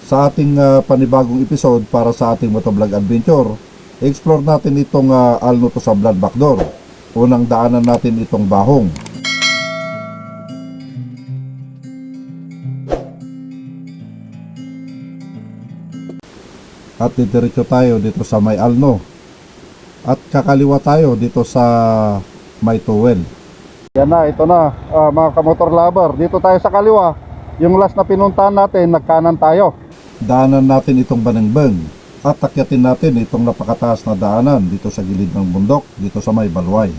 Sa ating panibagong episode para sa ating motovlog adventure, explore natin itong Alno to Sablan Backdoor. Unang daanan natin itong Bahong. At didiretso tayo dito sa may Alno. At kakaliwa tayo dito sa may Tuwel. Yan na, ito na mga kamotor lover. Dito tayo sa kaliwa. Yung last na pinuntahan natin, nagkanan tayo. Daanan natin itong Banengbeng at akyatin natin itong napakataas na daanan dito sa gilid ng bundok, dito sa may Balway.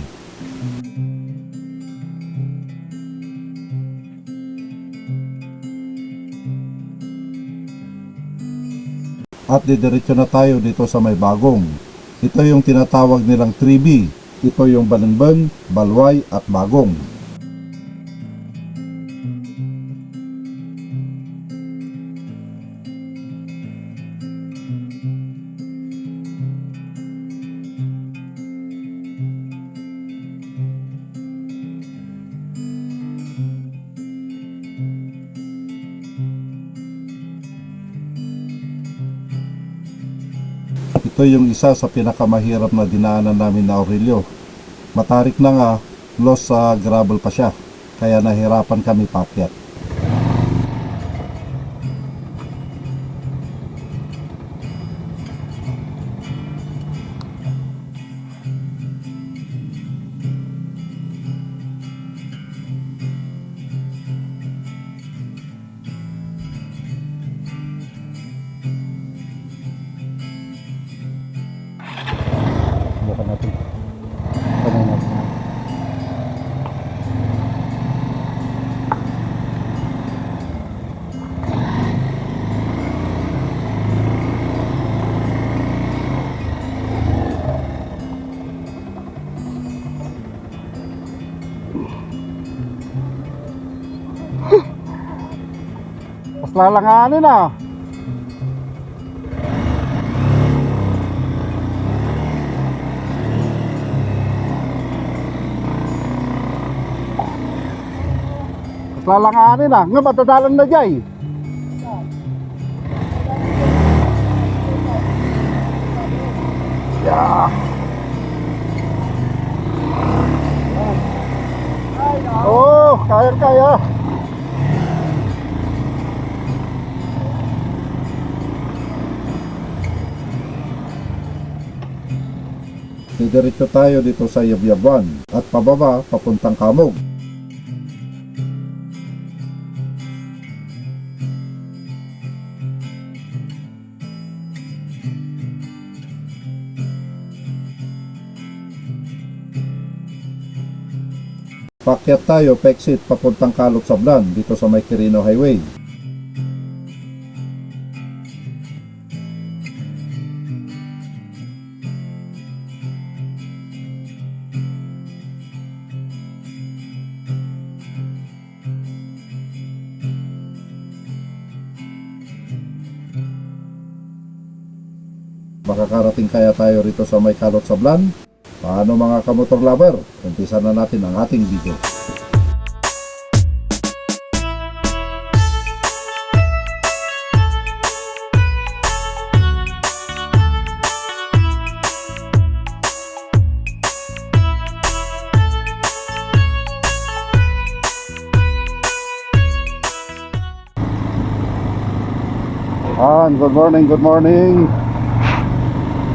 At didiretso na tayo dito sa may Bagong. Ito yung tinatawag nilang 3B. Ito yung Banengbeng, Balway at Bagong. Ito yung isa sa pinakamahirap na dinaanan namin na Aurelio. Matarik na nga, lost sa gravel pa siya, kaya nahirapan kami paakyat. Mas lalanganin ah. Mas lalanganin ah. Nga matadalan na dyan. Yeah. Oh, kaya. Diretso tayo dito sa Yabyaban at pababa papuntang Kamog. Paakyat tayo pa-exit papuntang Calot Sablan dito sa may Quirino Highway. Makakarating kaya tayo rito sa may Calot Sablan? Paano mga kamotor lover? Umpisa na natin ang ating video. Good morning.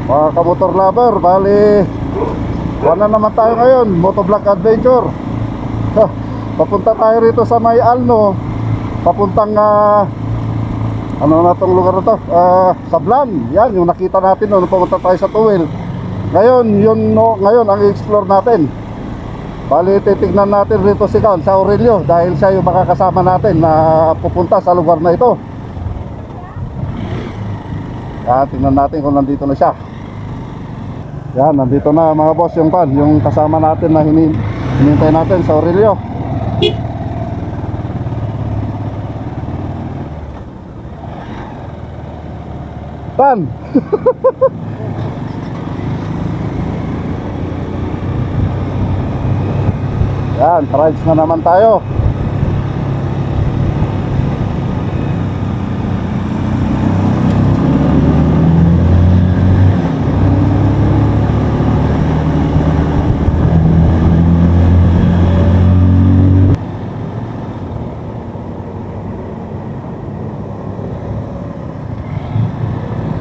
Mga kamotor lover, bali wala naman tayo ngayon, motovlog adventure. Papunta tayo rito sa may Alno, papuntang ano na tong lugar na to, Sablan. Yan yung nakita natin nung pumunta tayo sa Tuwel. Ngayon ang i-explore natin. Bali titignan natin rito si Aurelio dahil siya yung makakasama natin na pupunta sa lugar na ito. Tingnan natin kung nandito na siya. Yan, nandito na mga boss yung kasama natin na hinintay natin sa Aurelio. Tan! Yan, rides na naman tayo.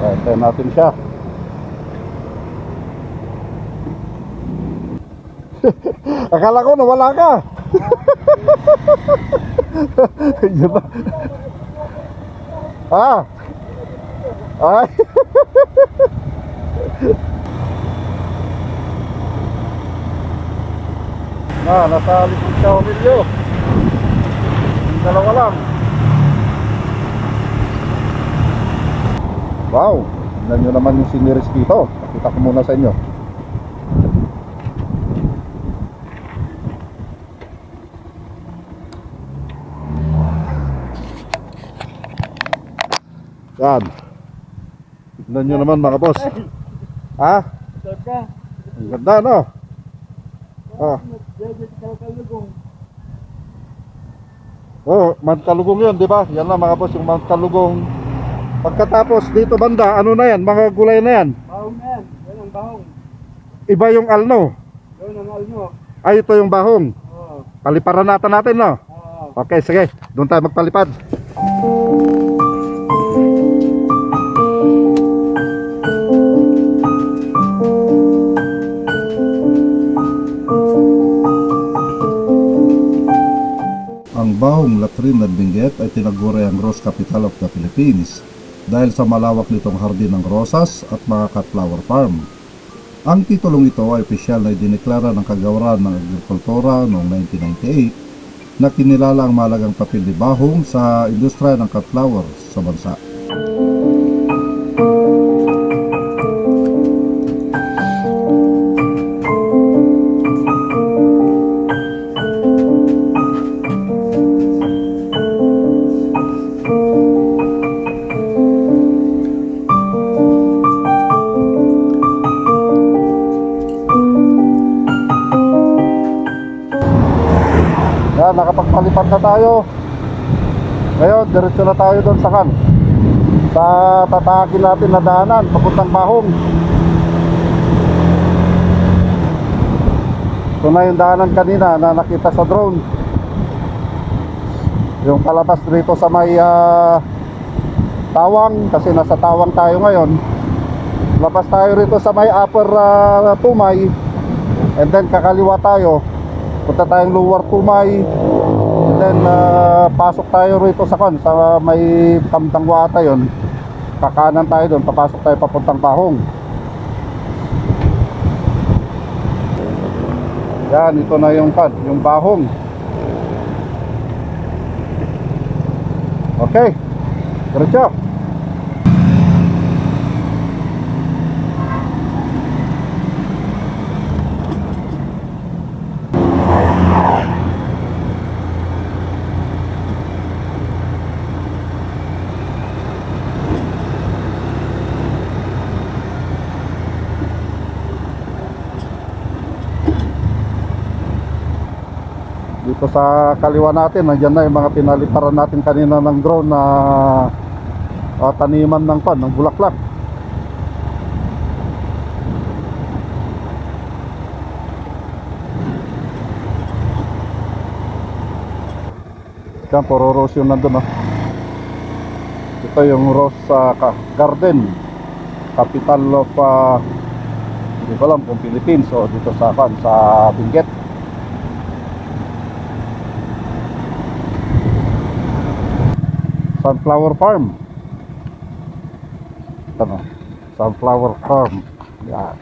Antayin natin siya. Akala ko nawala ka. Yun na. Ah. Ay. Nasa likod siya Emilio. Yung dalawa lang. Wow. Tignan nyo naman yung siniris dito. Pakita ko muna sa inyo. Yan. Tignan nyo naman mga boss. Ha? Ang ganda no? Ah. Oh, Mount Kalugong yun, di ba? Yan lang mga boss, yung Mount Kalugong. Pagkatapos dito banda, ano na yan? Mga gulay na yan? Bahong na yan. Yan ang bahong. Iba yung alno. Yan ang alno. Ay, ito yung bahong. Oo. Paliparan natin no? Oo. Okay, sige. Doon tayo magpalipad. Ang bahong Latrin at Benguet ay tinaguri ang Rose Capital of the Philippines dahil sa malawak nitong hardin ng rosas at mga cut flower farm. Ang titulong ito ay opisyal na idineklara ng Kagawaran ng Agrikultura noong 1998 na kinilala ang mahalagang papel ni bahong sa industriya ng cut flower sa bansa. Yan, nakapagpalipad na tayo. Ngayon, diretso na tayo doon sa tatakin natin na daanan papuntang bahong. Ito na yung daanan kanina na nakita sa drone. Yung palabas dito sa may Tawang, kasi nasa Tawang tayo ngayon. Labas tayo rito sa may upper Tumay, and then kakaliwa tayo, punta tayong lower Tumay, and then pasok tayo rito sa may Kamtangwa ata yun. Kakanan tayo doon, papasok tayo papuntang bahong. Yan, ito na yung bahong. Okay, diretso. Dito sa kaliwa natin, nandiyan na yung mga pinaliparan natin kanina ng drone na taniman ng bulaklak. Yan, puro rose yung nandun. Ito yung rose garden, capital of hindi ko alam kung Philippines o dito sa Benguet. Sunflower farm. Ano? Sunflower farm. Yan.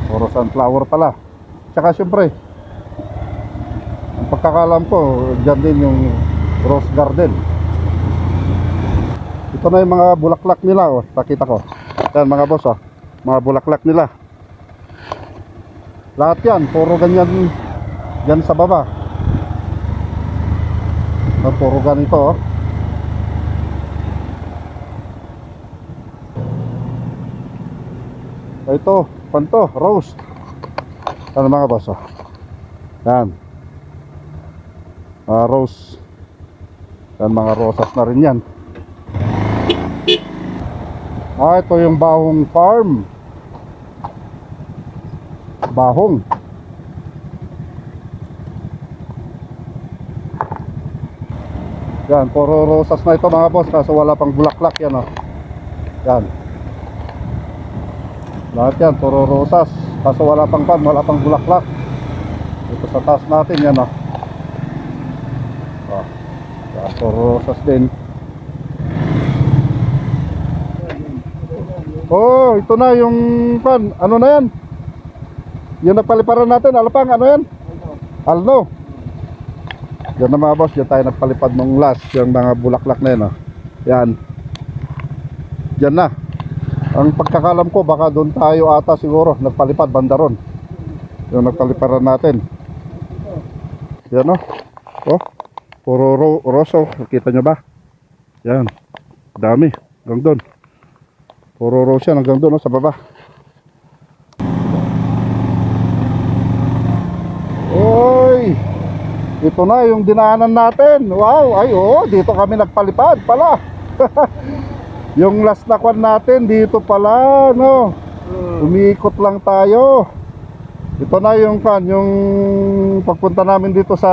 Puro sunflower pala. Tsaka syempre, ang pagkakalam ko, dyan din yung rose garden. Ito na yung mga bulaklak nila. Oh, pakita ko. Yan mga boss. Oh. Mga bulaklak nila. Lahat yan. Puro ganyan dyan sa baba. Puro ganito. Ito, panto, rose. Ano mga boss? Yan. Rose. Yan, mga rosas na rin yan. Ito yung bahong farm. Bahong. Yan, puro rosas na ito mga boss, kaso wala pang bulaklak yan oh. Yan. Lahat yan, puro rosas, kaso wala pang bulaklak. Ito sa taas natin yan oh. Yan, puro rosas din. Oh, ito na yung pan. Ano na yan? Yung nagpaliparan natin, alapang, ano yan? Alno. Yan na mga boss, yan tayo nagpalipad nung last, yung mga bulaklak na yan oh. Yan. Yan na. Ang pagkakalam ko, baka doon tayo ata siguro nagpalipad, bandaron. Yung nagpaliparan natin. Yan oh. Oh, puro roso. Kita nyo ba? Yan. Dami. Hanggang doon. Puro rose yan hanggang doon oh, sa baba. Oy! Ito na yung dinaanan natin. Wow! Ay oh, dito kami nagpalipad pala. Yung last na kwan natin dito pala, no. Umiikot lang tayo. Ito na yung kwan, yung pagpunta namin dito sa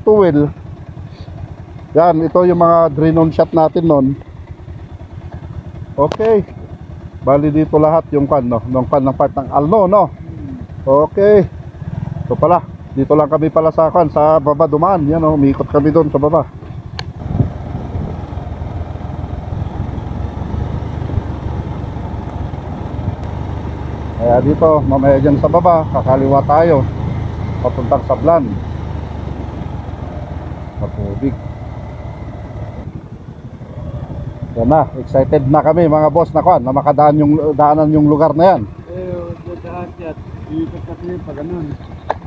Tuwil. Yan, ito yung mga drain-on shot natin nun. Okay. Bali dito lahat yung kwan, no, ng kwan ng part ng Alno, no. Okay. Ito pala, dito lang kami pala sa kwan, sa baba dumaan. Yan oh, umiikot kami doon sa baba. Kaya dito, mamaya dyan sa baba, kakaliwa tayo papuntang Sablan. Matubig. Yan na, excited na kami mga boss na kwan, na makadaan yung daanan yung lugar na yan. Daan yan. Ikot kasi pag ganun.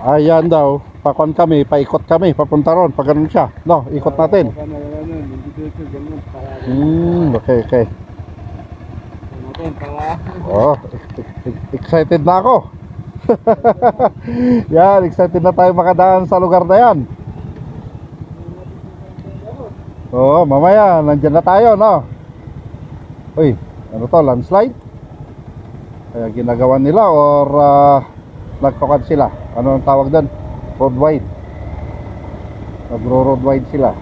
Ayan daw, pakwan kami, paikot kami, papunta ron, pag ganun siya. No, ikot natin. Baka na ganun. Hindi dito ganun. Okay. Natin para. Oh, excited na ako. Yan, excited na tayo makadaan sa lugar na yan. Oo, mamaya, nandyan na tayo, no? Uy, ano to, landslide? Kaya ginagawa nila or nagpakad sila? Ano ang tawag doon? Road wide. Nagro-road wide sila.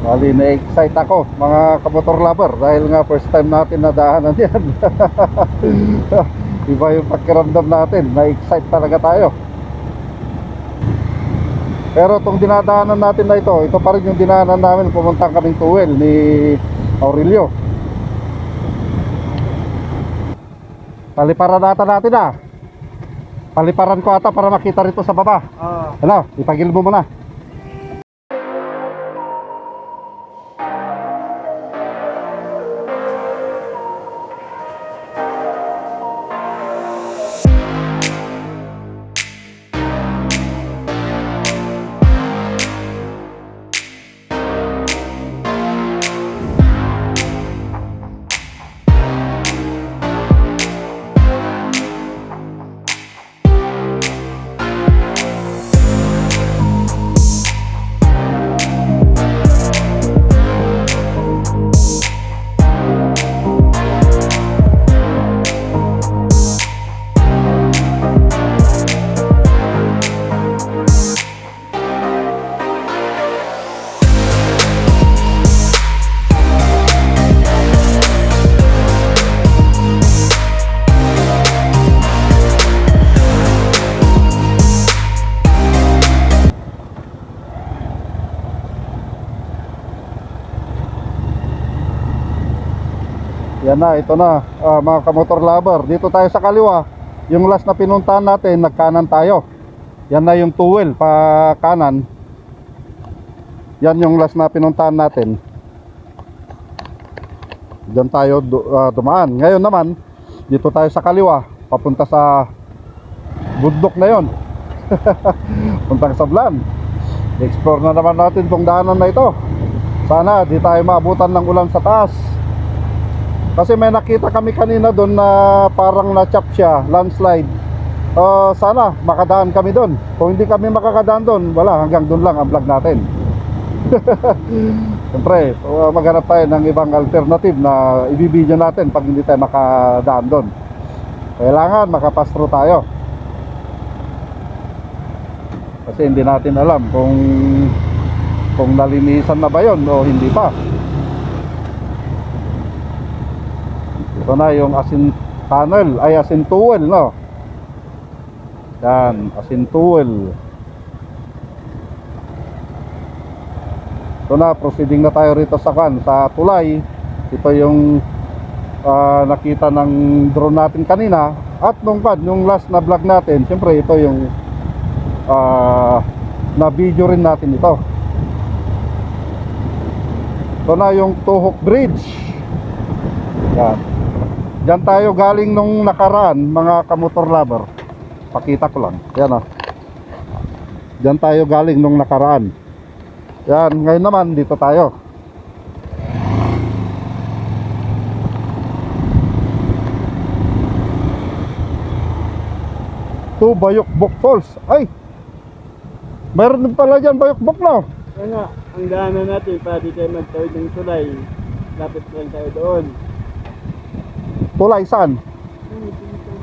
Bali, na-excite ako mga kamotor lover dahil nga first time natin nadaanan yan. Iba yung pakiramdam natin, na-excite talaga tayo. Pero itong dinadaanan natin na ito pa rin yung dinaanan namin pumunta kaming Tuwil ni Aurelio. Paliparan natin ah. Paliparan ko ata para makita rito sa baba. Ano, ipagil mo muna. Yan na, ito na mga kamotor lover. Dito tayo sa kaliwa. Yung last na pinuntahan natin, nagkanan tayo. Yan na yung Tuwil, pa kanan. Yan yung last na pinuntahan natin. Diyan tayo dumaan. Ngayon naman, dito tayo sa kaliwa, papunta sa bundok na yon. Puntang Sablan. Explore na naman natin tong daanan na ito. Sana di tayo maabutan ng ulan sa taas. Kasi may nakita kami kanina doon na parang na-chop siya, landslide. Sana makadaan kami doon. Kung hindi kami makakadaan doon, wala, hanggang doon lang ang vlog natin. Siyempre, maghanap tayo ng ibang alternative na ibibideo natin pag hindi tayo makadaan doon. Kailangan makapass through tayo. Kasi hindi natin alam kung nalinisan na ba yun o hindi pa. Ito na yung asin tunnel, ay asin tuwel, no? Yan, asin tuwel. Ito na, proceeding na tayo rito sa tulay. Ito yung nakita ng drone natin kanina. At yung last na vlog natin, siyempre ito yung na video rin natin ito. Ito na yung Tuhok Bridge. Yan. Diyan tayo galing nung nakaraan, mga kamotor lover. Pakita ko lang. Yan o. Diyan tayo galing nung nakaraan. Yan, ngayon naman dito tayo. To Bayokbok Falls. Ay! Mayroon din pala dyan Bayokbok, no? Kaya nga, ang daanan natin para di tayo magtawid ng tulay. Lapit lang tayo doon. Tulay saan?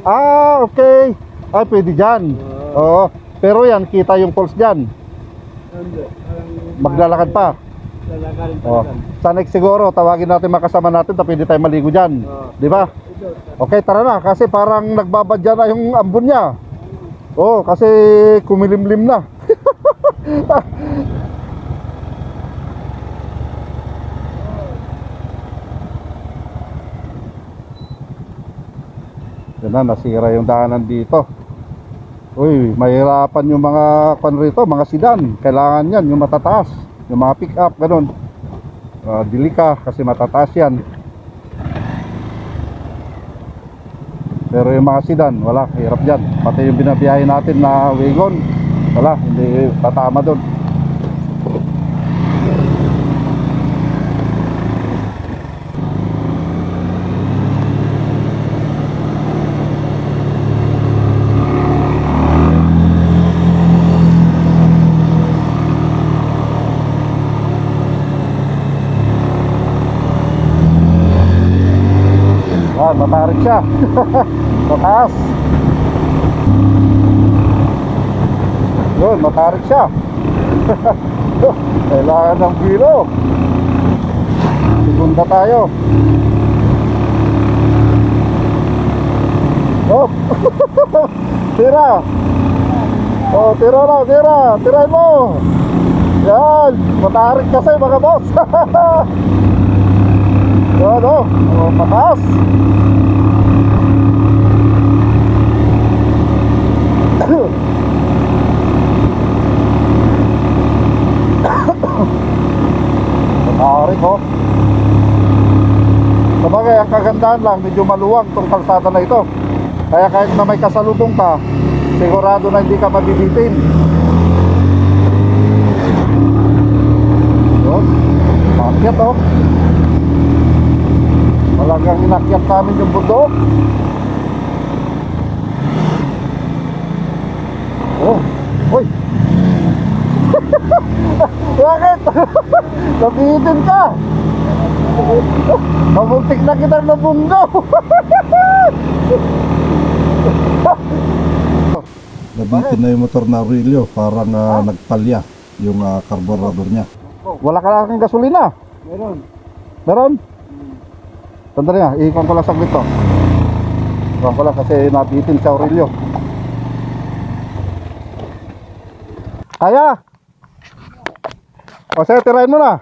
Ah, okay. Ay, pwede dyan. Oo. Pero yan, kita yung falls dyan. Maglalakad pa. Lalakarin pa Oh. lang. Sa next siguro, tawagin natin makasama natin, pwede tayo maligo dyan. Di ba? Okay, tara na. Kasi parang nagbabadya na yung ambon niya. Oh, kasi kumilimlim na. Yan na, nasira yung daanan dito. Uy, mahirapan yung mga rito, mga sedan. Kailangan yan, yung matataas. Yung mga pick up, ganun. Dili ka kasi matataas yan. Pero yung mga sedan, wala, hirap dyan. Pati yung binabiyahe natin na wagon, wala, hindi tatama doon. Matarik siya. Mataas. Yun, matarik siya. Kailangan ng kilo. Segunda tayo. Oh. Tira. Oh, tira na, tira. Tirain mo. Yan, matarik kasi mga boss. Yan, oh, mataas. Matarik, oh. Sabagay, ang kagandahan lang, medyo maluwag tong kalsada na ito. Kaya kahit na may kasalubong ka, sigurado na hindi ka mabibitin. Yun, maakyat, oh. Talagang inakyat namin yung bundok. Oh, hoy. Bakit? Nabitin ka. Mabuntik na kita na bundok. Nabitin na yung motor na Aurelio. Parang nagpalya yung carburetor niya. Wala ka lang gasolina? Meron. Meron? Sandali nga, iikon ko lang saglit to. Iikon ko lang kasi nabitin sa Aurelio. Kaya? O sige, tirahin mo na.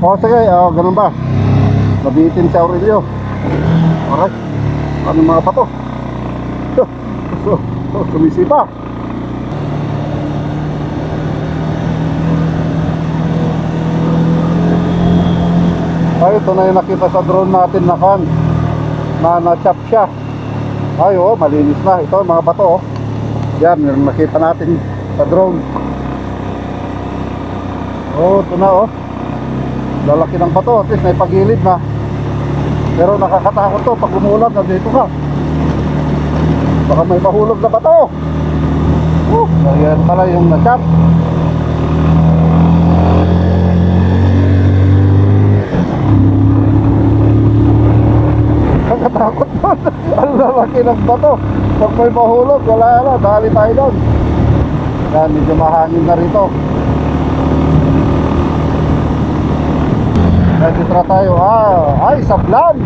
O sige, ganun ba? Nabitin si Aurelio. Alright. Ano mga pato? Sumisipa. Ay, ito na yung nakita sa drone natin na na-chop siya. Ay, oh, malinis na. Ito, mga bato, oh. Yan, yung nakita natin sa drone. Oh, ito na, oh. Lalaki ng bato, at least may pagilid na. Pero nakakatakot to pag umulan, nandito ka. Baka may mahulog na bato. Yan pala yung na-chop. Ang lalaki ng bato. Pag may mahulog, wala, dali tayo doon. Yan, medyo mahangin na rito. Nagtitra tayo. Ay, Sablan.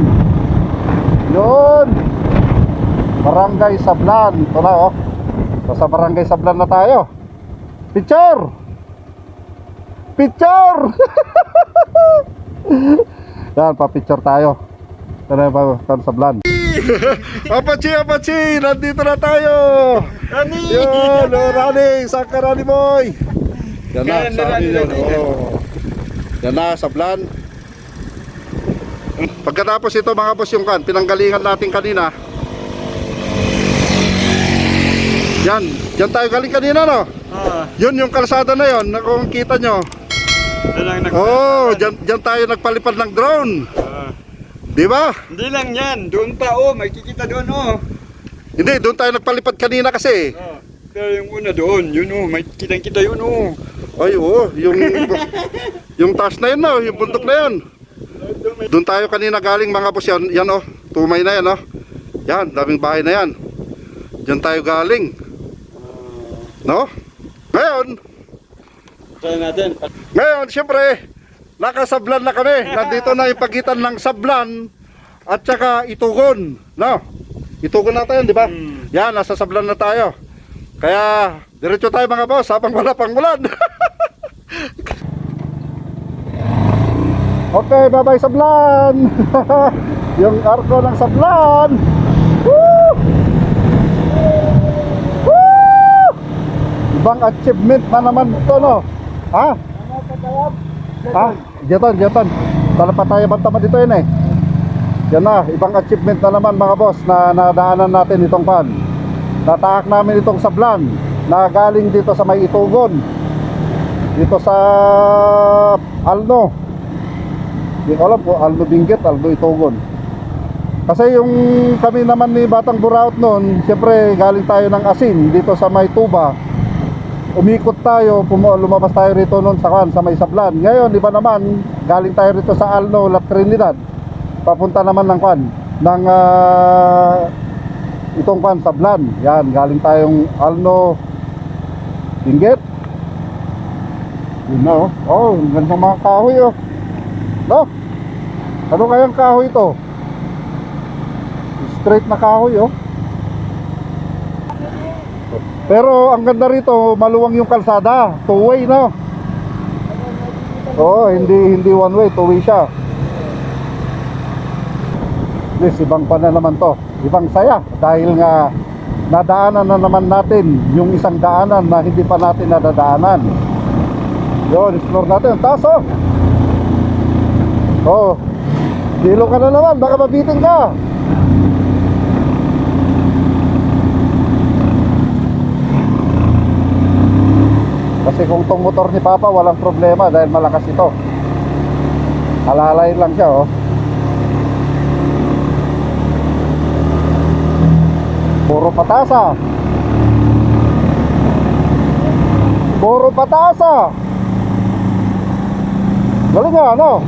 Yun. Barangay Sablan. Ito na, oh. Sa Barangay Sablan na tayo. Picture! Picture! Yan, pa-picture tayo. Ito na yung Sablan. Apache! Nandito na tayo! Rani! Yun, Rani! Saan ka, Rani boy? Yan na, sabi yun. Yan na, Sablan. Pagkatapos ito mga boss yung pinanggalingan natin kanina. Yan tayo galing kanina, no? Yun yung kalsada na yun, kung kita nyo. Dyan tayo nagpalipad ng drone. Di ba? Hindi lang yan, doon pa makikita doon Hindi, doon tayo nagpalipad kanina kasi. Pero yung una doon, yun may kitang-kita yun Ay yung taas na yun, no? Yung bundok na yun. Doon tayo kanina galing mga boss yan, tumay na yan, yan, daming bahay na yan. Diyan tayo galing, no? Ngayon, siyempre, nakasablan na kami. Nandito na yung pagitan ng Sablan at saka Itugon, no? Itugon na tayo, di ba? Yan, nasa Sablan na tayo. Kaya, diretso tayo mga boss, habang wala pang ulan. Okay, bye-bye Sablan. Yung arko ng Sablan. Woo! Woo! Ibang achievement na naman ito, no? Ha? Jeton. Talapataya bantama dito yun eh. Yan na, ibang achievement na naman mga boss na nadaanan natin itong pan. Nataak namin itong Sablan na galing dito sa may Itugon. Dito sa Alno. Hindi ko alam po, Alno Benguet, Alno Itugon. Kasi yung kami naman ni Batang Buraot noon, siyempre galing tayo ng Asin dito sa may Tuba. Umikot tayo, lumabas tayo rito noon sa may Sablan. Ngayon, iba naman, galing tayo rito sa Alno, La Trinidad. Papunta naman ng itong Sablan. Yan, galing tayong Alno Benguet. Yun na, ang gandang mga kahoy, no? Ano kayang kahoy ito? Straight na kahoy, Pero ang ganda rito, maluwang yung kalsada, two-way, no? Hindi one way, two-way siya. Yes, ibang pa na naman to. Ibang saya dahil nga nadaanan na naman natin yung isang daanan na hindi pa natin nadadaanan. Yun, explore natin. Taas, dilo ka na naman, baka mabitin ka. Kasi kung tong motor ni Papa walang problema dahil malakas ito. Alalay lang siya, Puro patasa. Galing nga, ano?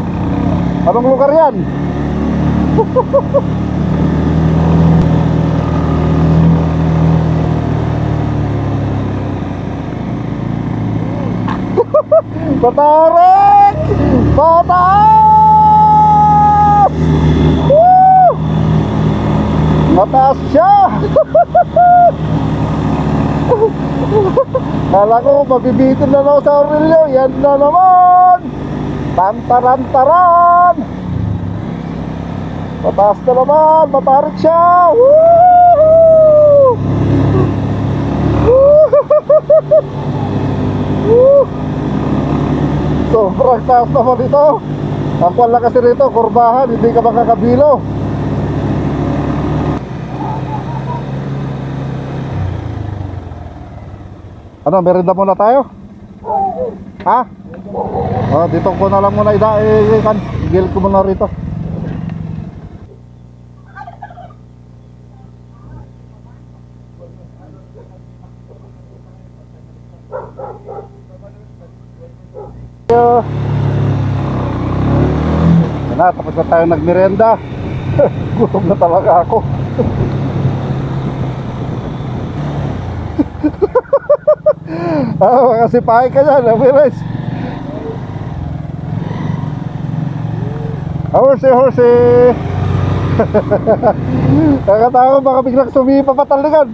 Anong lugar yan? Patarik! Pataas! Woo! Mataas siya! Kala ko mabibitin na lang sa Aurelio. Yan na naman! Tantaran-taran! Mataas na naman! Matarik siya! Woo! Woo! Sobrang taas naman ito. Ang pala kasi rito, kurbahan, hindi ka makakabilo. Ano, merenda muna tayo? Ha? Dito ko na lang muna igil ko muna rito. Yan na, tapos na tayo nagmerenda. Gutom na talaga ako. Kasi pahay ka dyan, Amiris. Horsey, horsey. Nakatawa, baka biglang sumipa patalingan.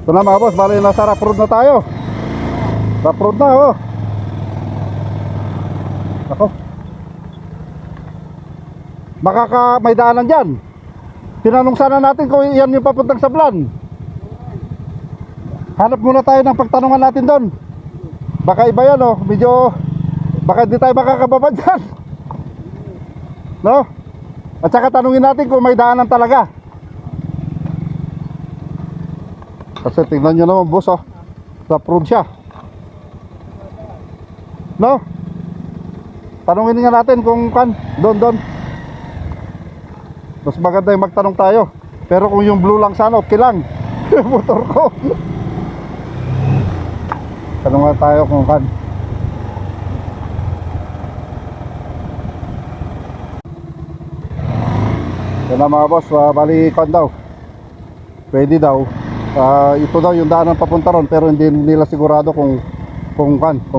Ito na mga boss, bali nasa rough road na tayo. Rough road na, oh. Ako. Baka may daanan dyan. Tinanong sana natin kung yan yung papuntang Sablan. Hanap muna tayo ng pagtanungan natin doon. Baka iba yan, oh. Medyo, baka hindi tayo makakababa dyan. No? At saka tanungin natin kung may daanan talaga. Kasi tingnan nyo naman boss, oh. Rough road siya. No? Tanungin nga natin kung kan, doon. Mas maganda yung magtanong tayo. Pero kung yung blue lang sana, okay lang. Motor ko. Tanong nga tayo kung kan. Yan na mga boss, bali kan daw. Pwede daw. Ito daw yung daanan papunta ron, pero hindi nila sigurado kung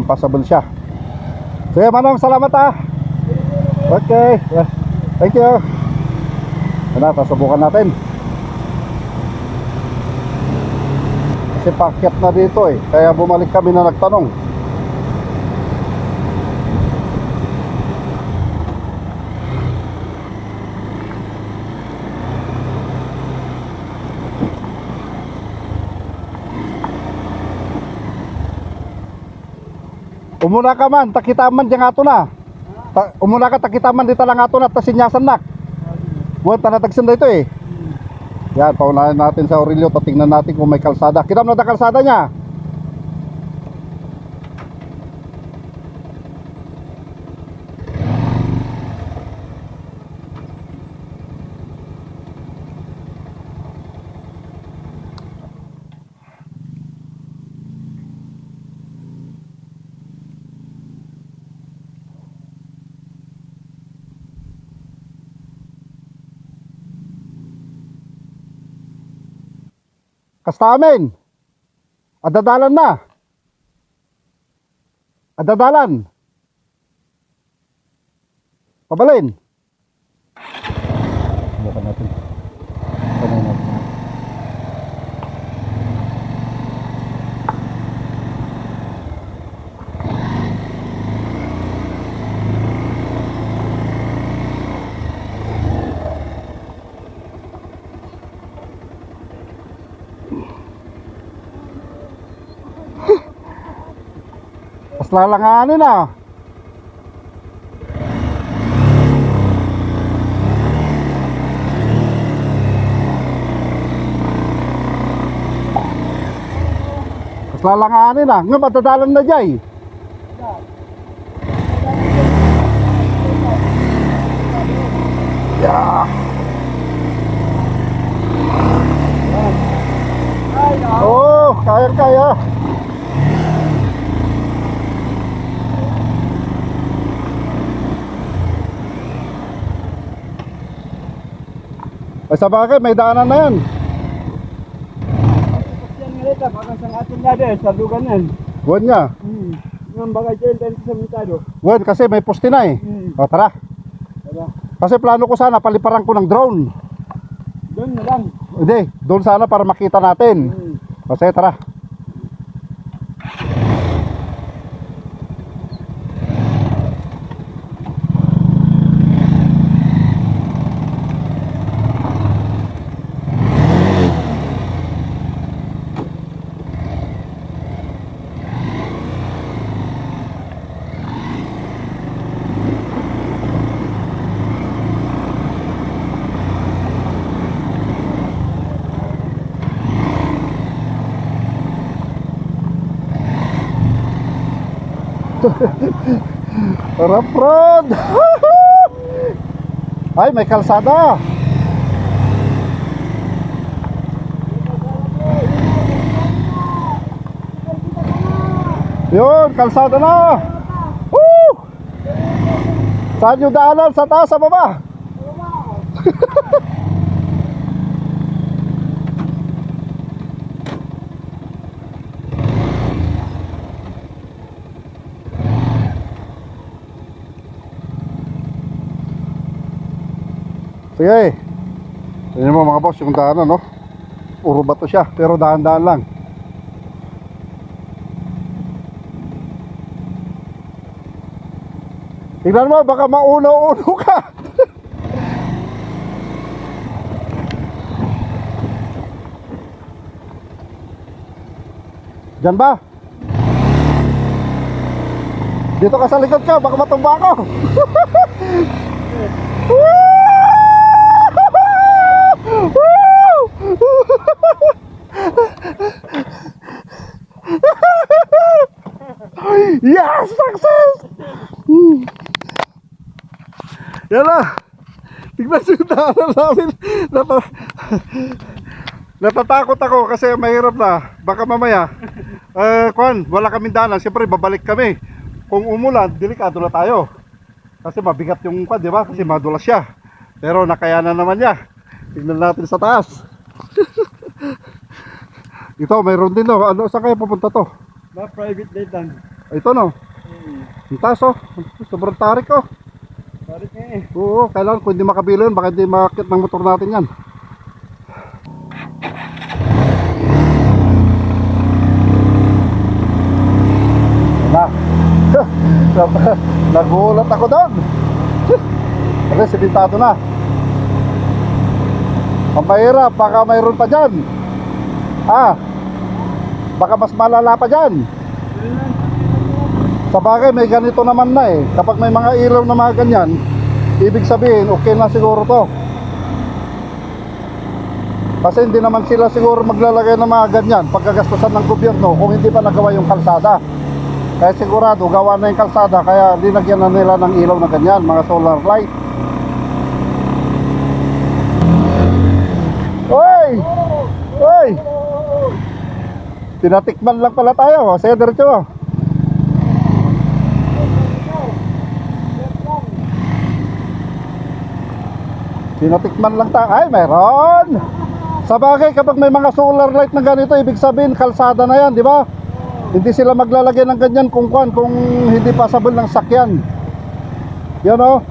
passable siya. Sige Manong, salamat ah. Okay, thank you. Yan na, subukan natin. Kasi paakyat na dito eh, kaya bumalik kami na nagtanong. Umuna ka man, takitaman dyan ato na. Umuna ka, takitaman dito lang ato na, tasinyasan nak. Buwan, tanatagsan na ito eh. Yan, paunahin natin sa Aurelio, tatingnan natin kung may kalsada. Kita mo na kalsada niya. Kasta amin. Adadalan na. Adadalan. Pabalin. Bukan natin. Tanay natin. Mas lalanganin ah. Mas lalanganin ah. Nga matadalan na jay. Yeah. Oh, kaya. Ay sa bagay, may daanan na yan. Bukan sang atin na din, sa luganan. Buwan niya. Ang bagay dyan tayo sa mitado. Buwan kasi may poste na eh. O tara. Tara, Kasi plano ko sana paliparan ko ng drone. doon na lang. Hindi, doon sana para makita natin. Kasi tara. Rough road. Ay, may kalsada. Yun, kalsada na. Woo! Saan yung daanan? Sa taas, sa baba? Sige. Tingnan mo mga boss yung daanan, no? Puro bato siya, pero dahan-dahan lang. Tingnan mo, baka mauno-uno ka. Diyan ba? Dito ka sa likod ka, baka matumba ako. Yes, success! Yan na. Tignan yung daanan namin. Natatakot ako kasi mahirap na. Baka mamaya wala kaming daanan. Siyempre babalik kami. Kung umulan, delikado na tayo. Kasi mabigat yung kwan, di ba? Kasi madulas siya. Pero nakayanan naman niya. Tignan natin sa taas. Ito, mayroon din, no? Ano, saan kayo pupunta to? Ba, private day lang. Ito, no? Ang taas, oh. Sobrang tarik, oh. Tarik nga eh. Oo, kailangan kung hindi makabilo yun, baka hindi makakit ng motor natin yan. Na. Nagulat ako doon. Kasi simentado na. Ang mahirap, baka mayroon pa dyan. Baka mas malala pa dyan. Sa bagay, may ganito naman na eh. Kapag may mga ilaw na mga ganyan, ibig sabihin, okay na siguro to. Kasi hindi naman sila siguro maglalagay ng mga ganyan pagkagastusan ng gobyerno kung hindi pa nagawa yung kalsada. Kaya sigurado, gawa na yung kalsada, kaya linagyan na nila ng ilaw na ganyan, mga solar light. Oy! Oy! Tinatikman lang pala tayo. Sige, diretso mo. Tinatikman lang tayo. Ay, mayroon. Sa bagay, kapag may mga solar light na ganito, ibig sabihin, kalsada na yan, di ba? Hindi sila maglalagay ng ganyan kung hindi passable ng sakyan. Yan o.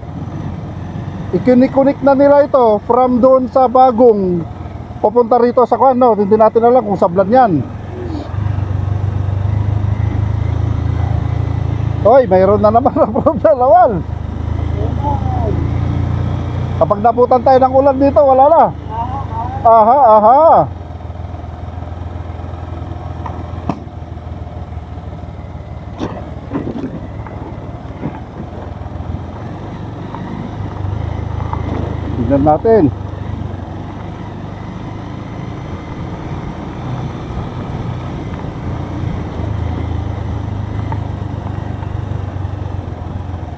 Ikinikunik na nila ito from doon sa bagong papunta rito sa kwan, no? Hindi natin alam kung sablan yan. Hoy, mayroon na naman ang dalawal. Kapag nabutan tayo ng ulan dito, wala na. Aha, aha. Tignan natin.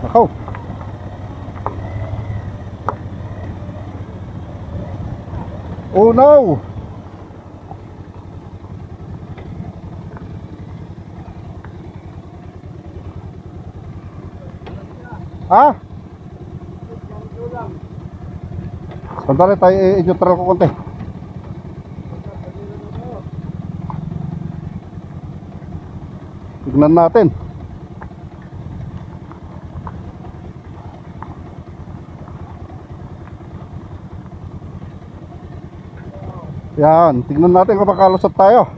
Ako. Oh no. Sandali tayo i-neutral ko konti. Tignan natin. Yan, tignan natin kung makalusot tayo.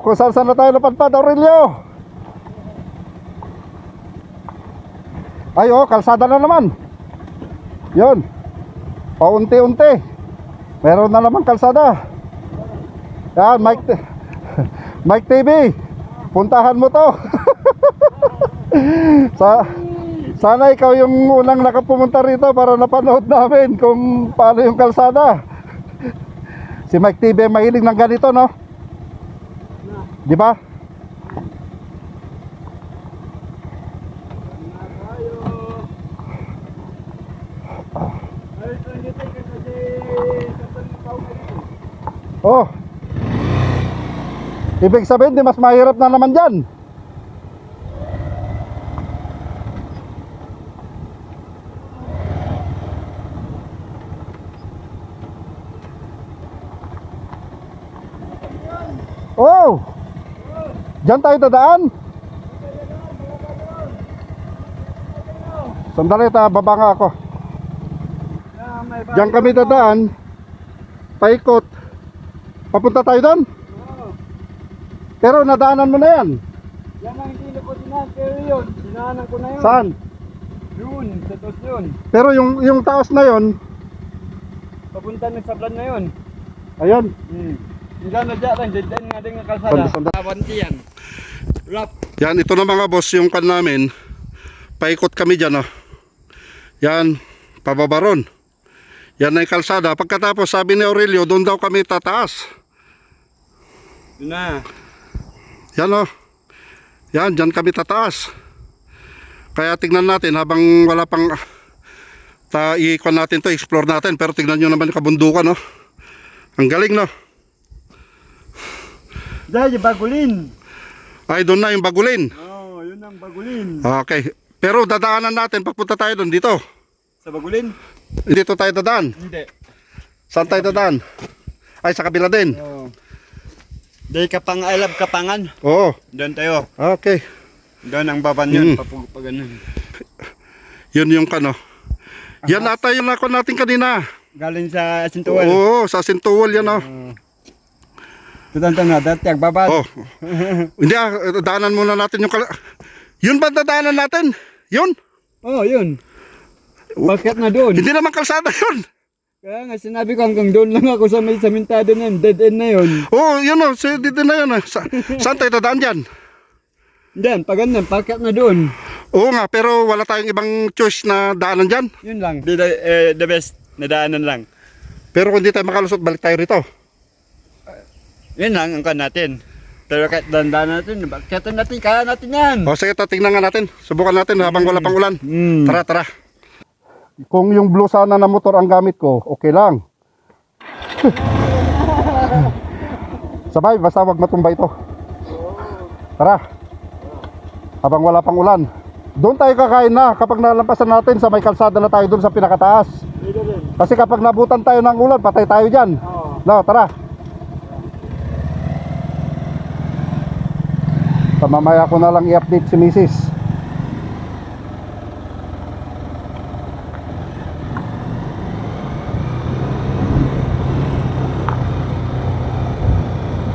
Kung saan na tayo napadpad, Aurelio. Ay, oh, kalsada na naman. Yun, paunti-unti meron na naman kalsada. Yan, Mike TV, puntahan mo to. Sana ikaw yung unang nakapumunta rito para napanood namin kung paano yung kalsada. Si Mike TV mahilig ng ganito, no? Di ba? Oh. Ibig sabihin, di mas mahirap na naman dyan. Oh. Diyan tayo dadaan. Sandali, baba nga ako. Diyan kami dadaan. Paikot. Papunta tayo doon. Pero nadaanan mo na yan. Yan ang hindi ko dinaan, pero yun, dinaanan ko na yun. Saan? Yun, sa tos yun. Pero yung taos na yon, Papunta ng sablan na yun. ayun. Hindi na dyan, dyan nga din ang kalsada. Sandali. Awanti yan. Rap. Yan, ito na mga boss, yung kan namin. Paikot kami dyan, oh. Yan, pababaron. Yan na yung kalsada. Pagkatapos, sabi ni Aurelio, doon daw kami tataas. Doon na. Yan, oh. Yan, dyan kami tataas. Kaya tignan natin habang wala pang i-ikon natin to, explore natin. Pero tignan nyo naman yung kabundukan, no? Ang galing, no? Dahil yung bagulin. Ay, doon na yung Bagulin. Oo, yun ang bagulin. Okay. Pero dadaanan natin, pagpunta tayo doon, dito. Sa bagulin? Dito tayo dadaan. Hindi. Saan tayo dadaan? Ay, sa kabila din. Oo. Dahil Alab Kapangan. Oo. Doon tayo. Okay. Doon ang baban yun. Pag ganun. Yun yung kano. Yan ata yung nako natin kanina. Galing sa Sintuwal. Oo, sa Sintuwal yan, oh. Tutantang na, dati ang babad. Oh. Hindi, daanan muna natin yung yun ba dadaanan natin? Yun? Oo, yun. Bakit na doon? Hindi naman kalsada yun. Kaya nga sinabi ko hanggang doon lang ako sa may samintado na yun. Dead end na yun. Oo, yun, oh. Dito na yun, oh. Saan tayo dadaan dyan? Diyan, pag ganun, bakit na doon? Oo nga, pero wala tayong ibang choice na daanan dyan. Yun lang. The best na daanan lang. Pero kung hindi tayo makalusot, balik tayo rito. Yun lang ang kan natin. Pero kahit dandan natin, bakit natin, kaya natin yan. O sige, tingnan nga natin. Subukan natin habang wala pang ulan. Tara, tara. Kung yung blue sana na motor ang gamit ko, okay lang. Sabay, basta wag matumba ito. Tara. Habang wala pang ulan. Doon tayo kakain na kapag nalampasan natin sa may kalsada na tayo doon sa pinakataas. Kasi kapag nabutan tayo ng ulan, patay tayo dyan. No, tara. Mamaya ko na lang i-update si Mrs.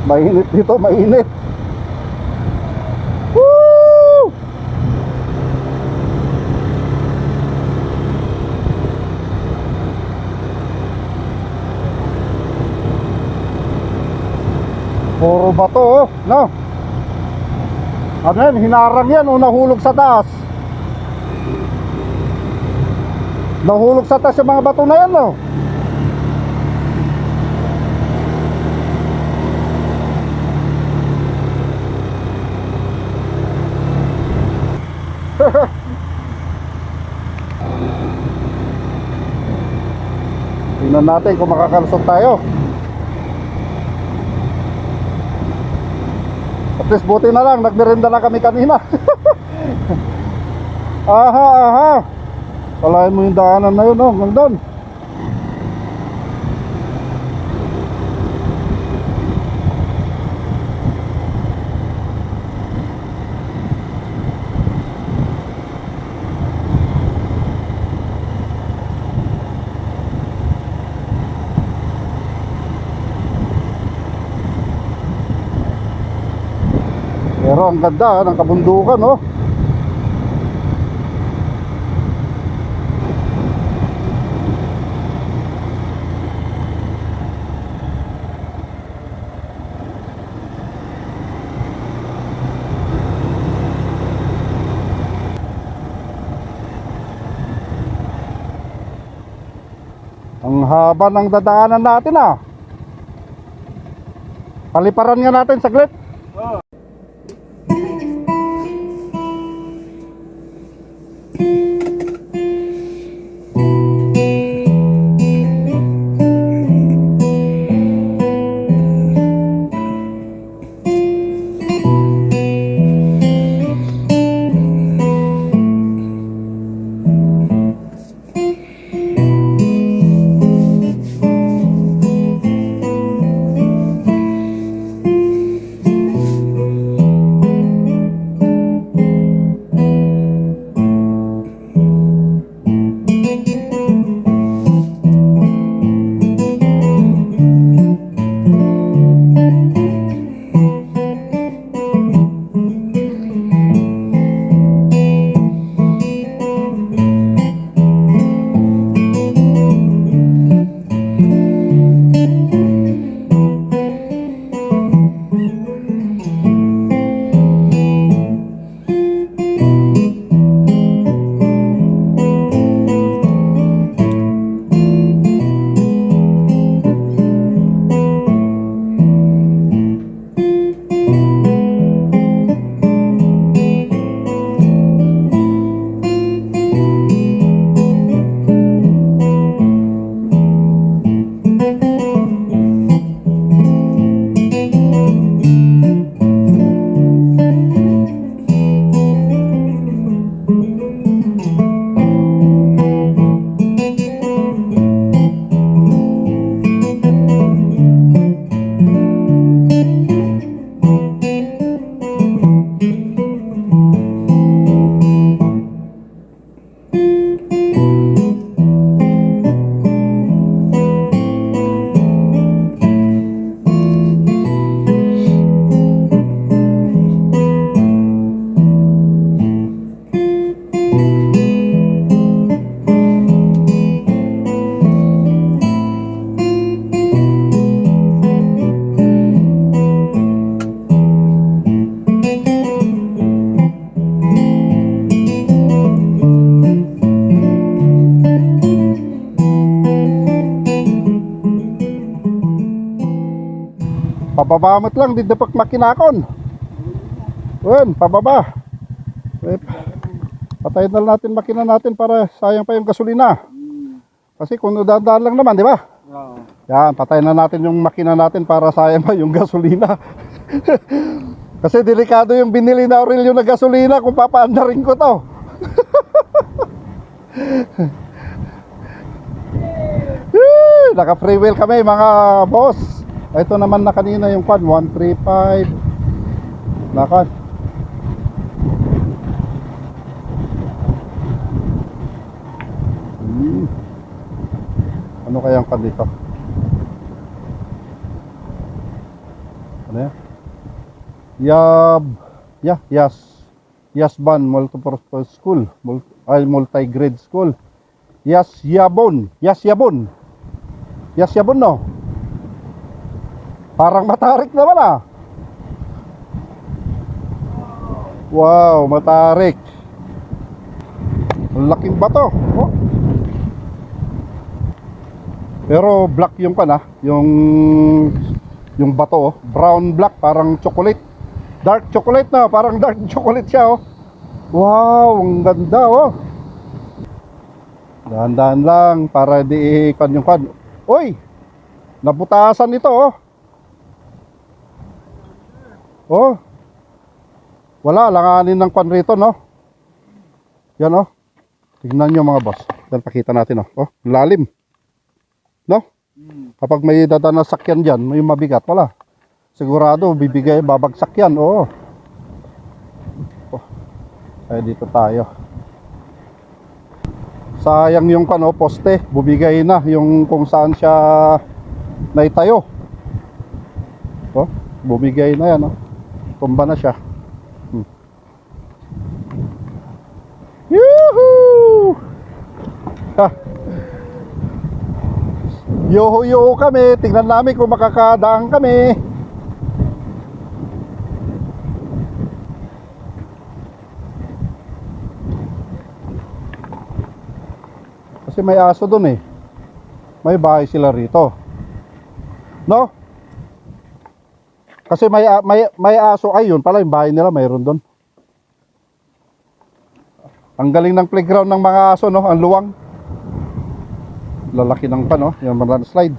Mainit dito, mainit. Woo! Puro bato, oh, no? Ano yan, hinarang yan o nahulog sa taas. Nahulog sa taas yung mga bato na yan, no? Tingnan natin kung makakalusot tayo. At least buti na lang, nagmerenda na kami kanina. Aha, aha. Kalahin mo yung daanan na yun, oh, hanggang doon. Pero ang ganda ng kabundukan, oh. Ang haba ng dadaanan natin, ah. Paliparan nga natin saglit. Oh. Pababamot lang, di dapat makinakon. Yun, pababa. Eh, patayin na natin makina natin para sayang pa yung gasolina. Kasi kung dadaan lang naman, di ba? Oo. Yan, patayin na natin yung makina natin para sayang pa yung gasolina. Kasi delikado yung binili na Aurelio na gasolina kung papaandarin ko to. Naka free wheel kami mga boss. Ito naman na kanina yung quad 135. Naka Ano kaya ang quad dito? Ano yan? Yasban Multipurpose School, multi-grade school. Yasyabon no? Parang matarik naman, ah. Wow, matarik. Ang laking bato, oh. Pero black yung kan, ah. Yung bato, oh. Brown black, parang chocolate. Dark chocolate na, parang dark chocolate siya, oh. Wow, ang ganda, oh. Dahan-dahan lang para di ikan yung kan. Uy, nabutasan ito, oh. Oh. Wala, langanin ng kan rito, no. Yan oh. Tignan nyo mga boss. Yan pakita natin oh. Oh, lalim. No? Kapag may dadaan na sakyan dyan, may mabigat, wala. Sigurado, bibigay, babagsak yan, oo. Oh. Ay, dito tayo. Sayang yung poste, bumigay na yung kung saan siya naitayo. Oh, bumigay na yan, oh. Tumba na siya. Yuhuu! Ha! Yoho-yoho kami, tingnan namin kung makakadaan kami. Kasi may aso dun eh. May bahay sila rito. No? Kasi may aso, ay yun pala yung bahay nila, mayroon dun. Ang galing ng playground ng mga aso, no? Ang luwang. Lalaki ng no? Yung mga slide.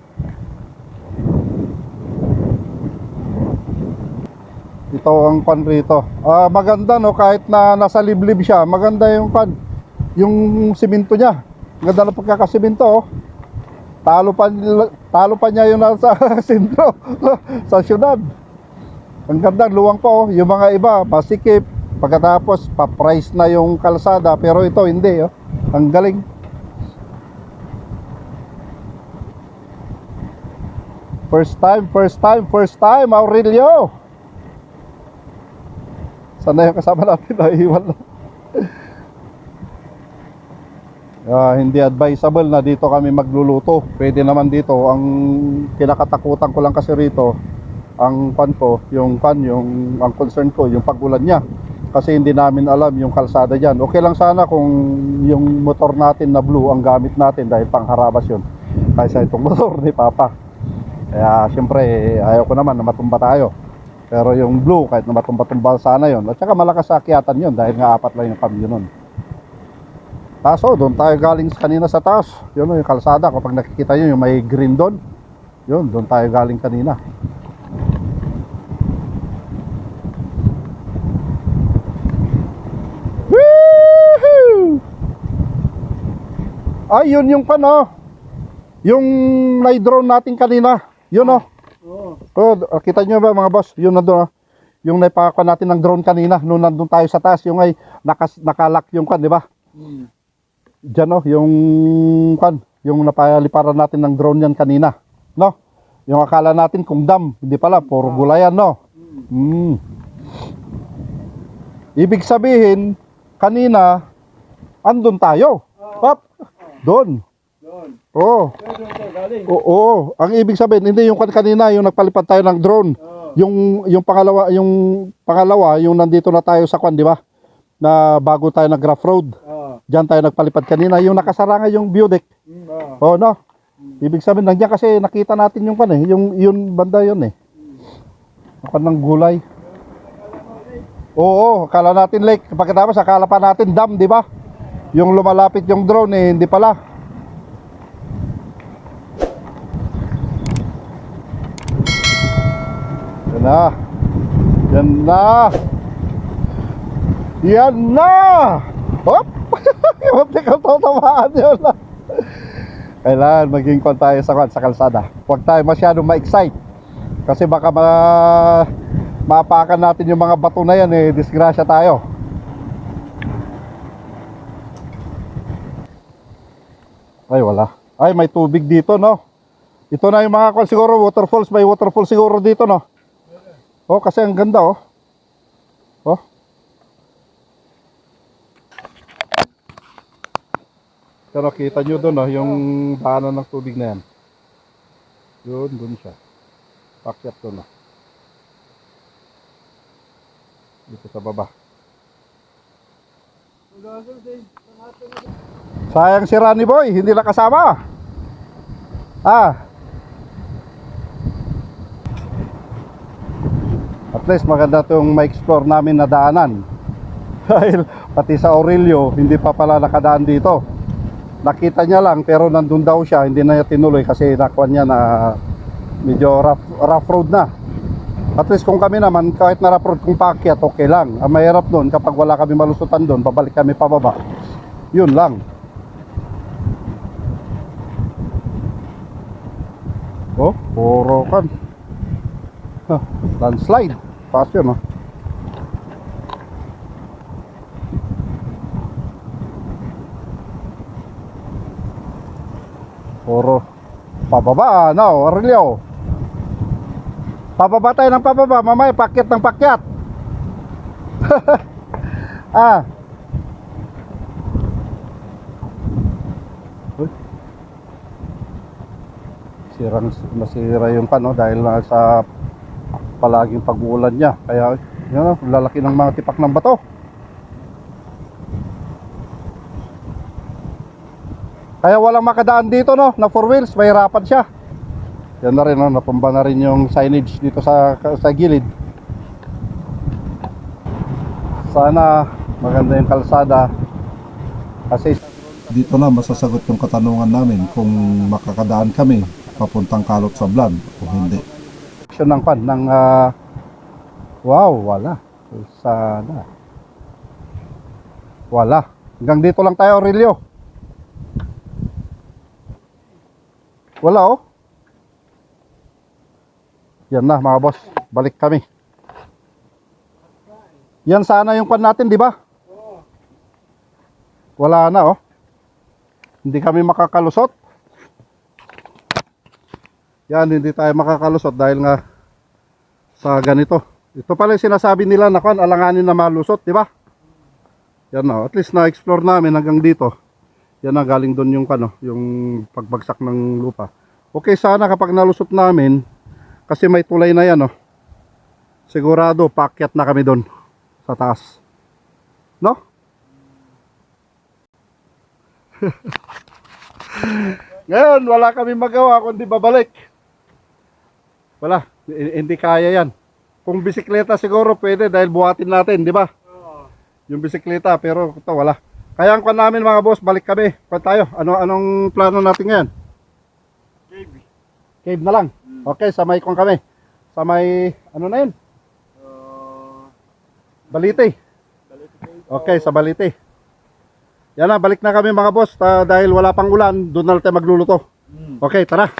Ito ang pan rito. Maganda, no? Kahit na nasa liblib siya, maganda yung pan. Yung simento niya. Ganda ng pagkakasimento, oh. Talo pa niya yung nasa sentro. Sa syudad. Ang ganda, luwang po, oh. Yung mga iba, masikip. Pagkatapos, pa-price na yung kalsada. Pero ito, hindi, oh. Ang galing. First time, Aurelio. Sana yung kasama natin, naiiwan lang. Hindi advisable na dito kami magluluto. Pwede naman dito. Ang kinakatakutan ko lang kasi rito, ang ang concern ko, yung pagulan niya. Kasi hindi namin alam yung kalsada dyan. Okay lang sana kung yung motor natin na blue ang gamit natin dahil pangharabas yun. Kaysa itong motor ni Papa. Kaya siyempre ayaw ko naman na matumba tayo. Pero yung blue kahit na matumba-tumba sana yun. At saka malakas sa akyatan yun dahil nga 4 lang yung kami nun. Taso, doon tayo galing kanina sa taas. Yun yung kalsada. Kapag nakikita nyo yung may green doon, yun, doon tayo galing kanina. Woohoo! Ay, yun yung yung na-drone natin kanina. Yun kita nyo ba mga boss? Yun nandun yung naipaka natin ng drone kanina. Nung nandun tayo sa taas, yung ay nakalak yung di ba? Diyan yung napaliparan natin ng drone yan kanina, no? Yung akala natin kung dam, hindi pala, puro gulayan, no? Ibig sabihin, kanina, andun tayo. Hop, doon. Oo. Oo. Ang ibig sabihin, hindi yung kanina, yung nagpalipad tayo ng drone. Yung pangalawa, yung nandito na tayo sa di ba? Na bago tayo nag-rough road. Diyan tayo nagpalipad kanina, yung nakasara nga yung view deck. Oh, no. Ibig sabihin nandiyan kasi nakita natin yung yung banda yun eh. Ng gulay. Oo, akala natin lake. Pagkatapos akala pa natin dam, di ba? Yung lumalapit yung drone eh, hindi pala. Yan na. Yan na. Yan na. Hop. Hindi ka tatamaan yun. Kailangan maging tayo sa kalsada. Huwag tayo masyadong ma-excite. Kasi baka maapakan natin yung mga bato na yan eh. Disgrasya tayo. Ay wala. Ay may tubig dito, no? Ito na yung mga siguro waterfalls. May waterfall siguro dito, no? Oh, kasi ang ganda, oh. Oh. Pero kita nyo doon, oh, yung daanan ng tubig na yan. Yun, doon siya. Pakyat doon, oh. Dito sa baba. Sayang si Rani Boy, hindi na kasama. At least maganda itong ma-explore namin na daanan. Dahil pati sa Aurelio, hindi pa pala nakadaan dito. Nakita niya lang pero nandun daw siya, hindi na niya tinuloy kasi nakuha niya na medyo rough road na. At least kung kami naman, kahit na rough road kung paakyat, okay lang. Ang mahirap doon, kapag wala kami malusutan doon, babalik kami pababa. Yun lang. Oh, puro kan. Landslide. Pass yun, oh. Puro pababa, no, Aurelio. Pababa tayo ng pababa, mamaya pakyat ng pakyat. Ah. Uy. Nasira yung pano dahil na sa palaging pag-uulan niya. Kaya yun, lalaki ng mga tipak ng bato. Kaya walang makadaan dito, no, na 4 wheels, mahirapan siya. Yan na rin, no, natumba na rin yung signage dito sa gilid. Sana maganda yung kalsada kasi dito na masasagot yung katanungan namin kung makakadaan kami papuntang Kalot sa Blan o hindi. Action ng pan ng wow, wala. Sana wala. Hanggang dito lang tayo, Aurelio. Wala, oh. Yan na mga boss, balik kami. Yan sana yung pan natin, di ba? Wala na, oh. Hindi kami makakalusot. Yan, hindi tayo makakalusot dahil nga sa ganito. Ito pala yung sinasabi nila na kan, alanganin na malusot, di ba? Yan, oh. At least na-explore namin hanggang dito. Yan na, galing doon yung ano, yung pagbagsak ng lupa. Okay, sana kapag nalusot namin, kasi may tulay na yan, oh. Sigurado, paakyat na kami doon sa taas. No? Ngayon, wala kami magawa kundi babalik. Wala, hindi kaya yan. Kung bisikleta siguro pwede dahil buhatin natin, di ba? Yung bisikleta, pero ito wala. Kaya ang kwan namin mga boss, balik kami. Kwan tayo. Anong plano natin ngayon? Cave. Cave na lang. Okay, sa may kwan kami. Sa may, ano na yun? Balite. Okay, sa Balite. Yan na, balik na kami mga boss. Dahil wala pang ulan, doon na tayo magluluto. Okay, tara.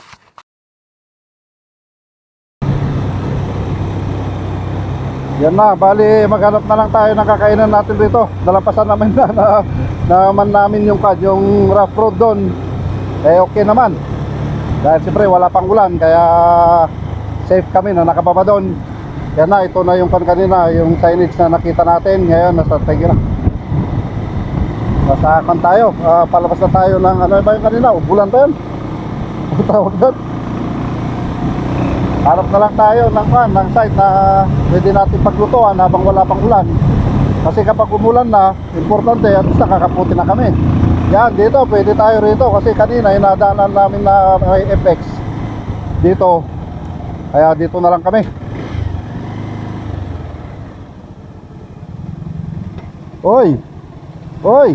Yan na, bali maghanap na lang tayo ng kakainan natin dito. Dalampasan namin naman namin yung rough road doon. Eh okay naman. Dahil siyempre wala pang ulan, kaya safe kami na nakababa doon. Yan na, ito na yung kanina, yung signage na nakita natin. Ngayon, nasa tagi na. Nasa kan tayo, palabas na tayo ng ano ba yung kanina, ubulan ba yun? Ano tawag doon? Harap na lang tayo ng site na pwede natin paglutuan habang wala pang ulan. Kasi kapag umulan na, importante at least nakakaputi na kami. Yan, dito, pwede tayo rito. Kasi kanina, inadaanan namin na may FX dito. Kaya dito na lang kami. Oy! Oy!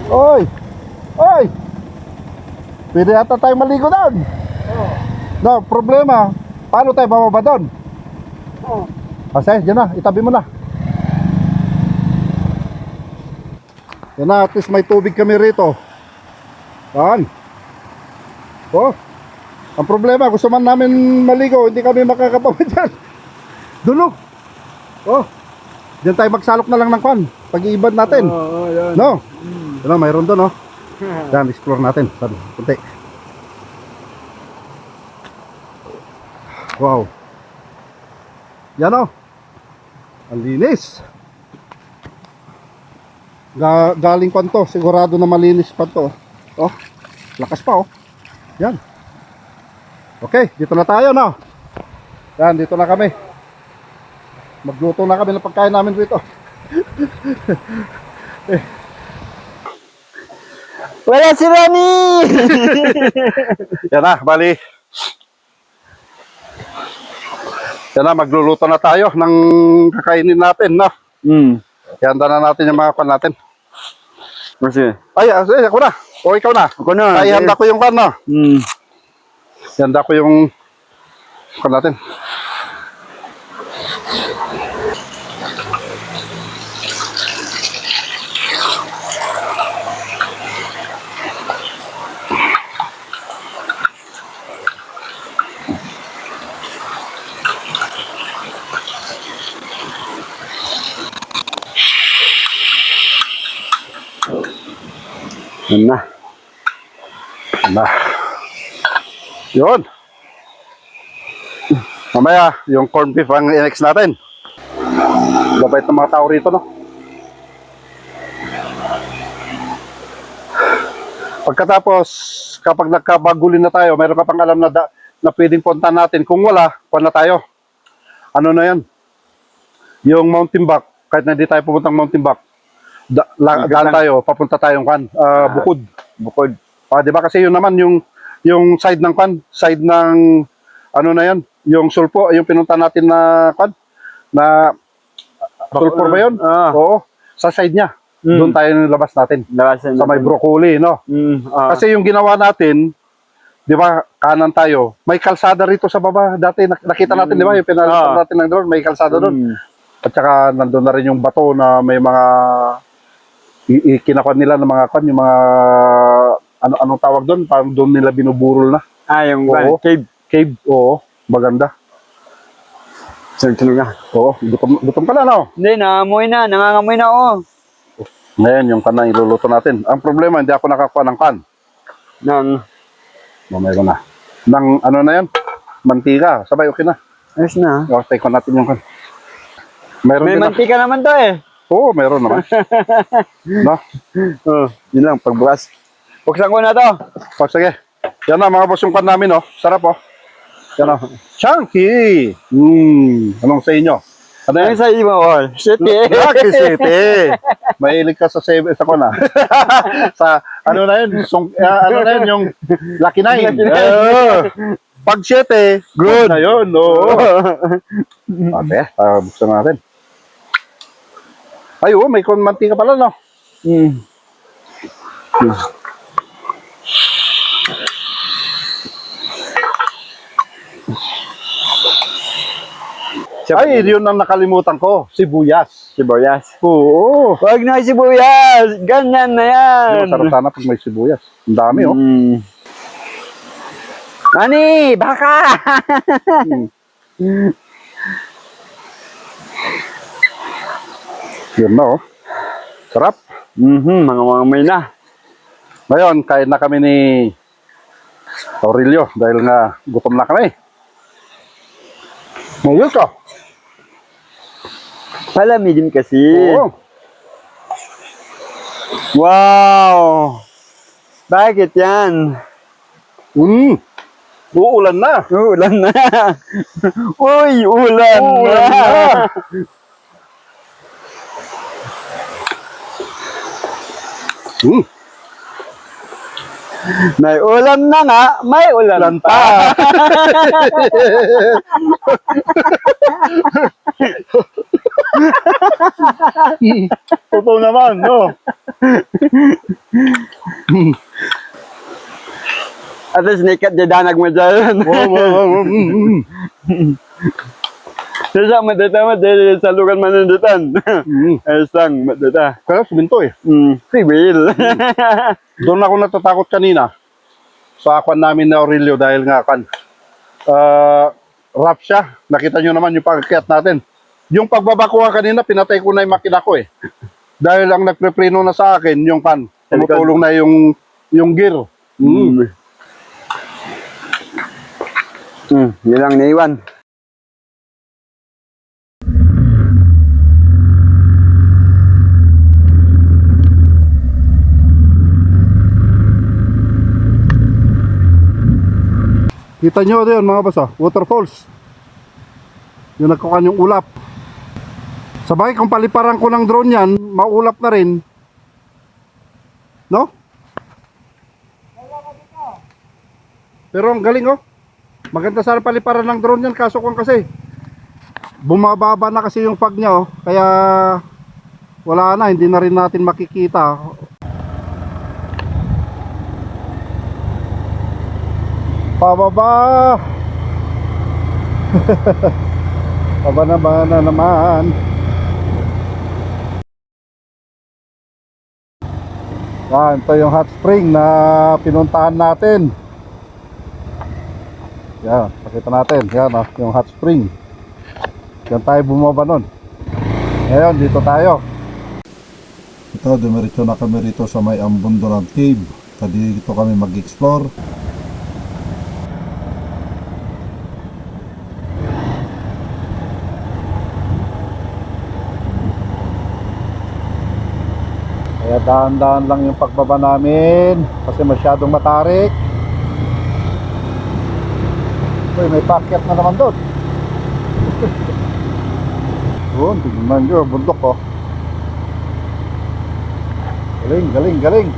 Oy! Oy! Pwede ata tayo maligo doon. No, problema. Paano tayo bababa doon? Kasi, dyan na, itabi mo na. Yan na, at least may tubig kami rito. Yan. Oh. Ang problema, gusto man namin maligo, hindi kami makakapama dyan. Dulo. Oh. Diyan tayo magsalok na lang ng kwan. Pag-iibad natin. Yan. No? Yan na, mayroon doon, oh. Yan, explore natin. Sabi, kunti. Wow. Yan, oh. Ang linis. Galing pa to, sigurado na malinis pa to. Oh, lakas pa, oh. Yan. Okay, dito na tayo, no. Yan, dito na kami. Magluto na kami ng pagkain namin dito. Wala si Rani! Yan na, bali. Yan na, magluluto na tayo ng kakainin natin, no. Handa na natin yung mga pan natin. Sige. Ay, ako na. O ikaw na. Ako na. Ay, handa ko yung pan, no. Handa ko yung pan natin. Yan na. Na. Yun. Mamaya, yung corned beef ang i-next natin. Babait ng mga tao rito, no? Pagkatapos, kapag nagkabagulin na tayo, mayroon ka pang alam na pwedeng punta natin. Kung wala, kuha na tayo. Ano na yan? Yung Mountain Back, kahit na hindi tayo pupuntang Mountain Back, daan tayo, papunta tayong Bukod. Bukod. Di ba kasi yun naman yung side ng side ng ano na yan, yung sulpo, yung pinunta natin na na sulfur ba yun? Oo, sa side niya. Doon tayo nilabas natin. Sa may broccoli, no? Kasi yung ginawa natin, di ba, kanan tayo, may kalsada rito sa baba. Dati nakita natin, di ba, yung pinalitan natin ng drone, may kalsada doon. At saka nandun na rin yung bato na may mga kinakuan nila ng mga yung mga anong tawag doon, parang doon nila binuburol na. Yung cave, oo, maganda. Sunod na. Oo, gutom ka na, no? Hindi, nangangamoy na ako. Ngayon, yung kanang iluluto natin. Ang problema, hindi ako nakakuha ng mamaya ko na. Ng ano na yan? Mantika. Sabay, okay na. Ayos na. Okay, ko natin yung Mayroon May din mantika naman to eh. Oo, mayroon naman. No? Yun lang, pagbukas. Buksan ko na to. Sige. Yan na, mga boss yung namin, oh. Sarap, oh. Yan, oh. Chunky! Anong sa inyo? Ano yan? Ano sa iyo, City. Lucky City! Mahilig ka sa na. Sa, ano na yun? Ano na yun? Yung Lucky 9. Pag 7, good na yun. Oo. Okay, buksan natin. Ay, may mantika pala, no? Ay, yun ang nakalimutan ko. Sibuyas. Sibuyas. Oo. Wag na sibuyas. Ganyan na yan. Masarap sana pag may sibuyas. Ang dami, oh. Mani, baka! Yun na, oh. Sarap. Mga may na. Ngayon, kain na kami ni Aurelio dahil nga gutom na kami. Mayroon ka. Palamigin kasi. Oo. Wow! Bakit yan? Uulan na. Ulan na. Uy, ulan na. May ulan na nga, may ulan pa. Totoo naman, no? At least nikat jadanag mo dyan. Sasa madata madata sa lugar manundutan. Ayosang madata. Kaya suminto eh. Free will. Doon ako natatakot kanina sa akwan namin na Aurelio dahil nga rough siya. Nakita nyo naman yung pagkakyat natin. Yung pagbabakuha kanina, pinatay ko na yung makina ko eh. Dahil ang nagprepreno na sa akin, yung tumutulong na yung gear. Yun lang naiwan. Kita nyo doon mga boss, waterfalls. Yung nagkukan yung ulap. Sabay kung paliparan ko ng drone yan, maulap na rin. No? Pero ang galing, oh. Maganda sana paliparan ng drone yan, kaso kung kasi bumababa na kasi yung fog niya, oh. Kaya wala na, hindi na rin natin makikita. Pababa. Pababa na naman. Yan, ito yung hot spring na pinuntahan natin. Yan, pakita natin. Yan, yung hot spring. Yan tayo bumaba nun. Ngayon, dito tayo. Ito, dumiretso na kami rito sa may Ambundulan Cave. Dito kami mag-explore. Kaya dahan-dahan lang yung pagbaba namin kasi masyadong matarik. Uy, may packet na naman doon. Doon, tignan nyo, bundok oh. Galing, galing, galing.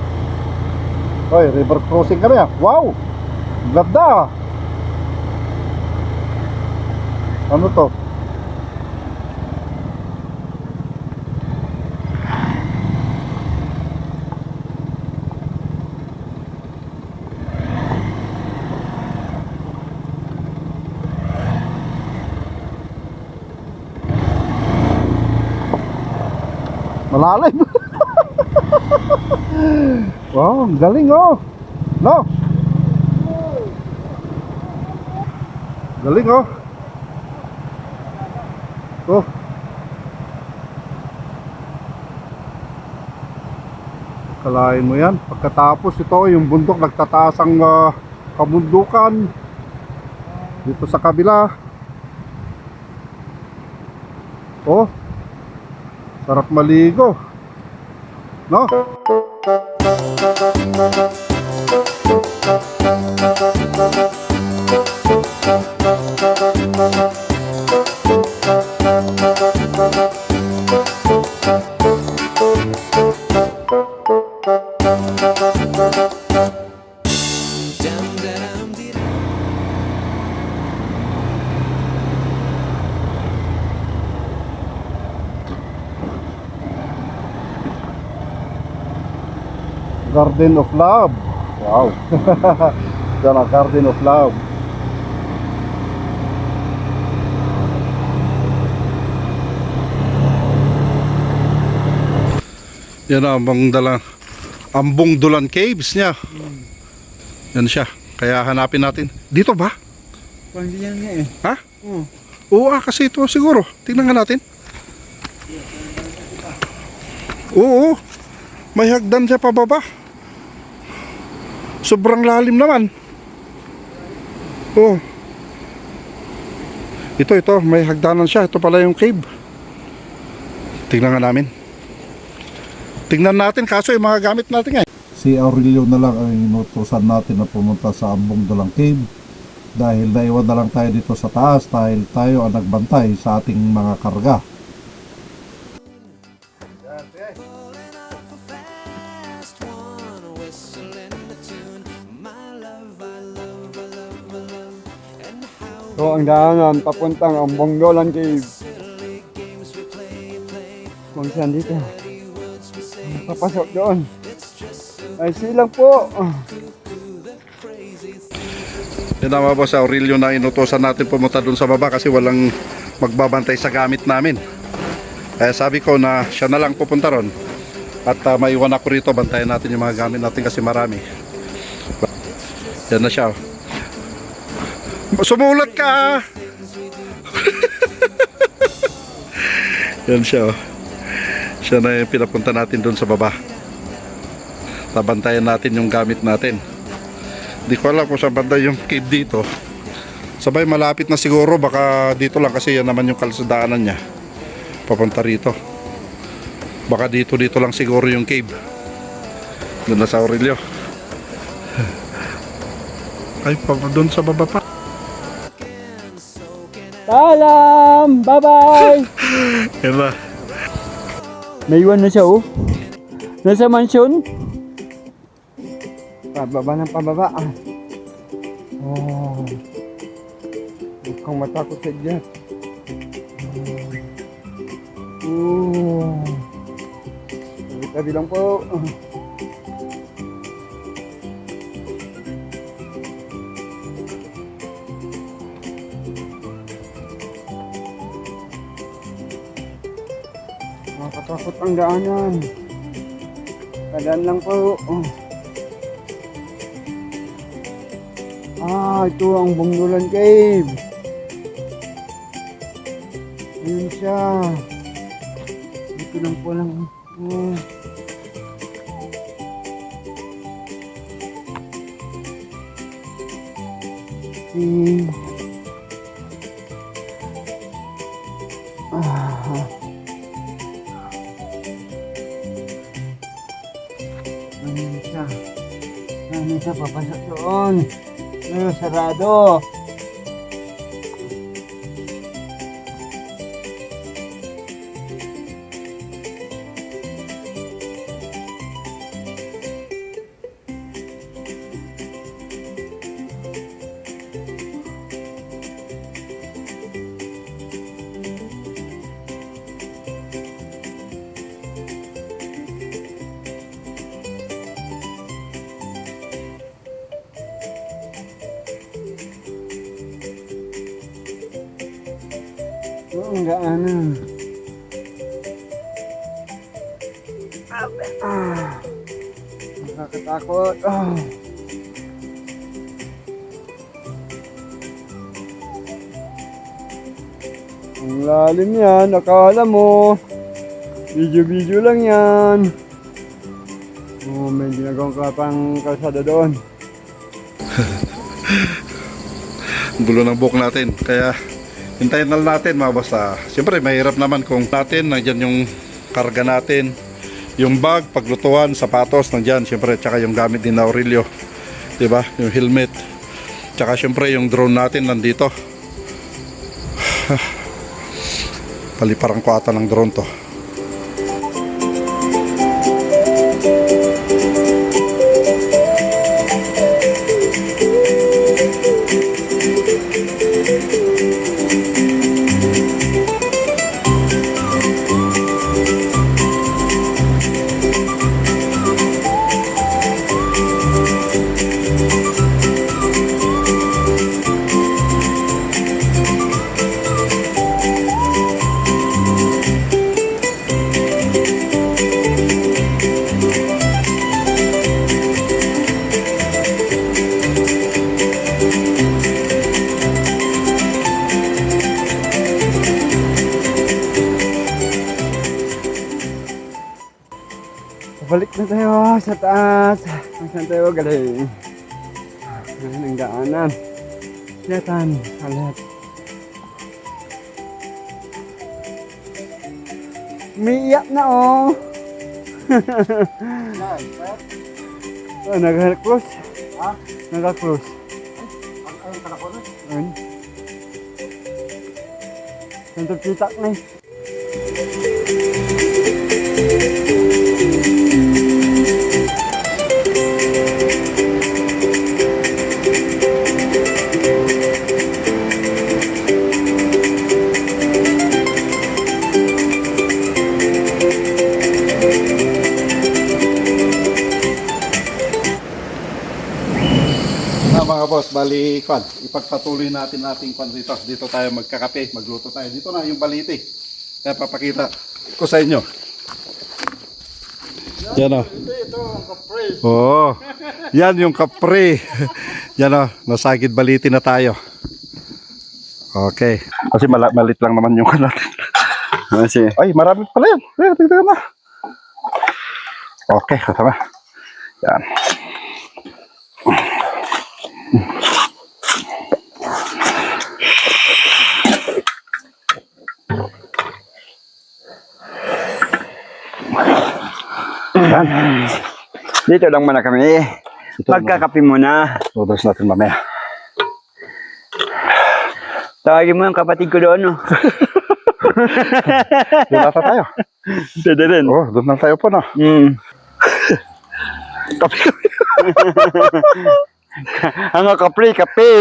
Uy, river crossing kami ah. Wow! Ganda ah. Ano to? Malalim. Wow, ang galing oh. No? Galing oh. Oh. Kalain mo yan. Pagkatapos ito, yung bundok nagtataas ang kabundukan. Dito sa kabila. Oh. Sarap maligo. No? Garden of Love. Wow. Yan ang Garden of Love. Yan ang Ambong Dulan Caves niya. Yan siya. Kaya hanapin natin. Dito ba? Hindi yan nga eh. Ha? Oo kasi ito siguro. Tingnan nga natin. Oo. May hagdan siya pababa. Sobrang lalim naman. Oh. Ito, may hagdanan siya. Ito pala yung cave. Tingnan nga namin. Tingnan natin kaso yung mga gamit natin eh. Si Aurelio na lang ang inutusan natin na pumunta sa Ambong Dulan Cave. Dahil naiwan na lang tayo dito sa taas dahil tayo ang nagbantay sa ating mga karga. So ang daanan papuntang Ambong Dulan Cave. Kung saan dito? Papasok doon. Ay silang po. Yan naman po sa Aurelio na inutosan natin pumunta doon sa baba kasi walang magbabantay sa gamit namin. Kaya sabi ko na siya na lang pupunta ron. At maiwan ako rito, bantayan natin yung mga gamit natin kasi marami. Yan na siya. Sumulat ka! Yan siya. Siya na yung pinapunta natin doon sa baba. Tabantayan natin yung gamit natin. Hindi ko alam kung saan banda yung cave dito. Sabay malapit na siguro, baka dito lang kasi yan naman yung kalsadaanan niya papunta rito. Baka dito lang siguro yung cave. Doon na sa Aurelio. Ay, doon sa baba pa. Salam! Bye-bye! Yan na. May iwan na siya oh. Nasa mansion. Pababa ng pababa ah. Oh. Huwag kang matakot sa dyan. Oh. Tabi lang po. Nakakatakot ang daanan. Kadaan lang po. Ito ang Ambong Dulan Cave. Ayun siya. Dito lang po lang. Ano siya papasok doon? Sarado. Ang gaano. Nakakatakot. Ang lalim yan. Akala mo. Video-video lang yan. Oh, may ginagawang kapang kalsada doon. Gulo ng buhok natin. Kaya hintayin na lang natin mga boss. Siyempre mahirap naman kung natin nandyan yung karga natin, yung bag, paglutuan, sapatos nandyan siyempre, tsaka yung gamit din na Aurelio, diba? Yung helmet, tsaka siyempre yung drone natin nandito. Paliparang ko ata ng drone to. Balik na tayo sa taas. Saan tayo galing? Ngayon ang daanan. Siyatan. Alat. Umiiyak na oh. Nag-cross. Ha? Nag-cross. Ayun ka na po nun? Ayun. Santog pitak na eh. Mga boss, bali kwan, ipagpatuloy natin ating kwan dito. Dito tayo magkakape, magluto tayo. Dito na yung baliti. Kaya papakita ko sa inyo. Yan o. Ito ang kapre. Oo. Yan yung kapre. Yan o, nasagid baliti na tayo. Okay. Kasi malit lang naman yung kanat. Ay, marami pala yan. Tignan na. Okay, kasama. Yan. Dito lang muna kami. Magkakape muna. Noodles natin mamaya. Tawagin mo yung kapatid ko doon, no? Doon nata tayo. Pwede rin. Oh, doon na tayo po, no? Kape. Ang kapre, kape.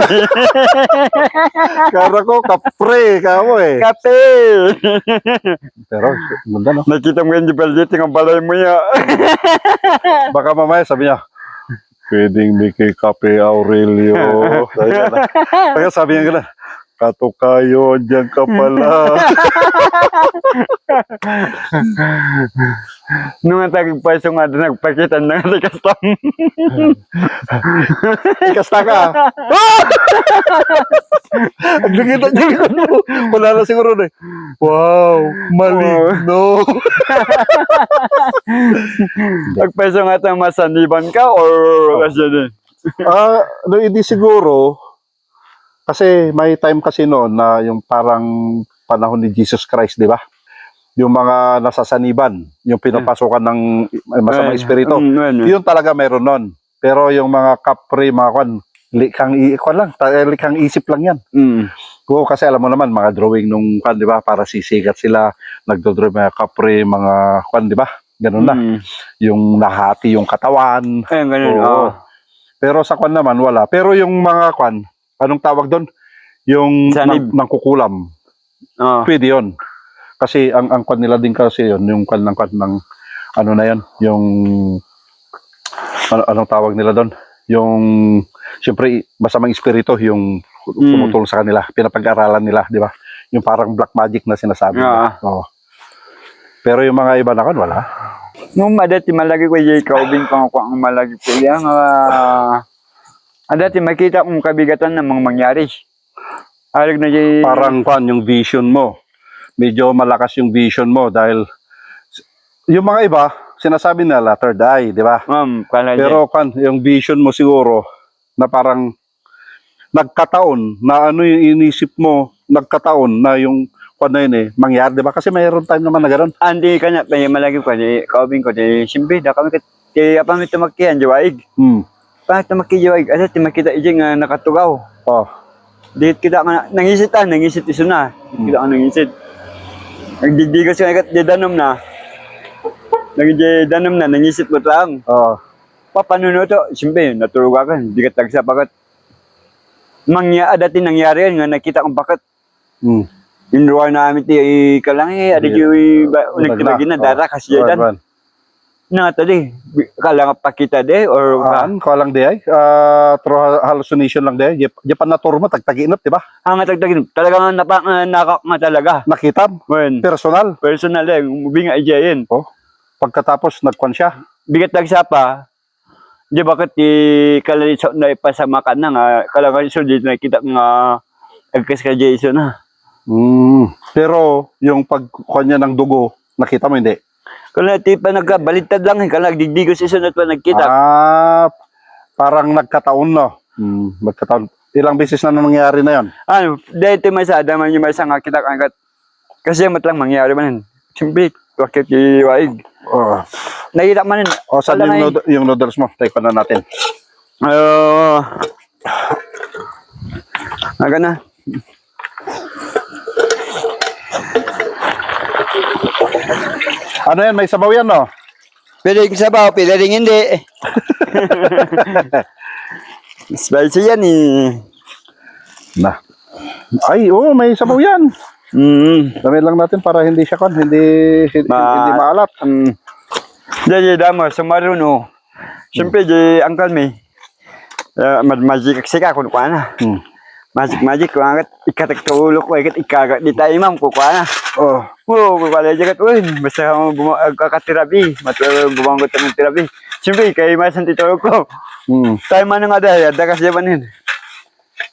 Kara ko, kapre. Kamo eh. Kape. Pero, ganda, no? Nakita mo yan di balite ng balay mo ya. Baka mamaya sabi niya, pwedeng may kay Kape Aurelio. Kaya sabi niya gano'n, katukayo, diyan ka pala. Nung natagig pa yung nga doon, nagpakita na nga kastam. Kasta ka. Ang nakita niya mo. Wala na siguro na. Wow, maligno. Nagpeso nga ito mas saniban ka or kasi din? Hindi siguro. Kasi may time kasi noon na yung parang panahon ni Jesus Christ, di ba? Yung mga nasasaniban, yung pinapasukan ng masamang espiritu. Yun talaga meron nun. Pero yung mga kapre, mga kwan, likhang isip lang yan. Oo, kasi alam mo naman, mga drawing nung kwan, di ba? Para sisigat sila, nagdodrawing mga kapre, mga kwan, di ba? Ganun na. Yung nahati yung katawan. Ayun, ganun. Oo. Pero sa kwan naman, wala. Pero yung mga kwan, anong tawag doon? Yung Sanib. nangkukulam. Pwede yun. Kasi ang kwan nila din kasi yun, yung kwan ng ano na yun, yung anong tawag nila doon? Yung siyempre masamang espiritu yung tumutulong sa kanila, pinapag-aralan nila, di ba? Yung parang black magic na sinasabi nila. Oo. Pero yung mga iba na kan wala. Nung madati malagi ko yung kaubing pang ako ang malagi ko yan. Dati makita kong kabigatan ng mga mangyari. Alag na yung... Parang kwan yung vision mo. Medyo malakas yung vision mo dahil yung mga iba, sinasabi nila third eye, di ba? Pero kwan, yung vision mo siguro na parang nagkataon na ano yung inisip mo, nagkataon na yung kwan na yun mangyari, di ba? Kasi mayroon time naman na gano'n. Andi ka na, malagi ko, kaubing ko, simbi, da kami apang ito magkiyan, jawaig. Pang ito magkiyawaig, asa timakita ijing nakatugaw. Dihit kita nga, nangisit iso na. Kita ka nangisit. Nagdidigas ka ikat, danom na. Danom na, nangisit mo lang. Paano to? Simbi, natulog ka, di ka tagsa pakat. Dati nangyari yan, nga nakita kong pakat. Yung luar namin ka lang ada yung nagtibagin na dara kasi yan. Na tadi, kala nga pakita de or lang de ay through hallucination lang de. Japan na turma tagtaginap, di ba? Nga tagtaginap. Talaga nakak nga talaga. Nakita? Personal? Personal binga ijayin. Pagkatapos nagkwan siya. Bigat tagsa pa. Di bakit kalalisok na ipasama ka na nga kalalisok di nakita nga agkas ka Jason na. Pero yung pagkwan niya ng dugo, nakita mo hindi? Kala pa nagkabaliktad lang kala digdigos iso na pa nagkita. Parang nagkataon no. Nagkataon. Ilang beses na nangyari na 'yon? Dahil masada man yung masa nga kita angkat. Kasi matlang mangyari man. Siyempre, bakit iwaig? Nakita man. Saan yung noodles mo? Take pa na natin. Aga na. Ano yan? May sabaw yan, no? Pwede sabaw, pwede rin hindi. Spicy yan Na. Ay, may sabaw yan. Dami lang natin para hindi siya hindi maalat. Jadi damo, sumarun Siyempre, di angkal may. Magic sika kung kuha na. Magic kung angat ikataktulo ko, ikagat di tayo imam ko kuha na. Wala jagat basta kakatirabi, bumangot ng tirabi. Siyempre, kay masan titulog ko. Tayo man nga dahil, dakas jabanin.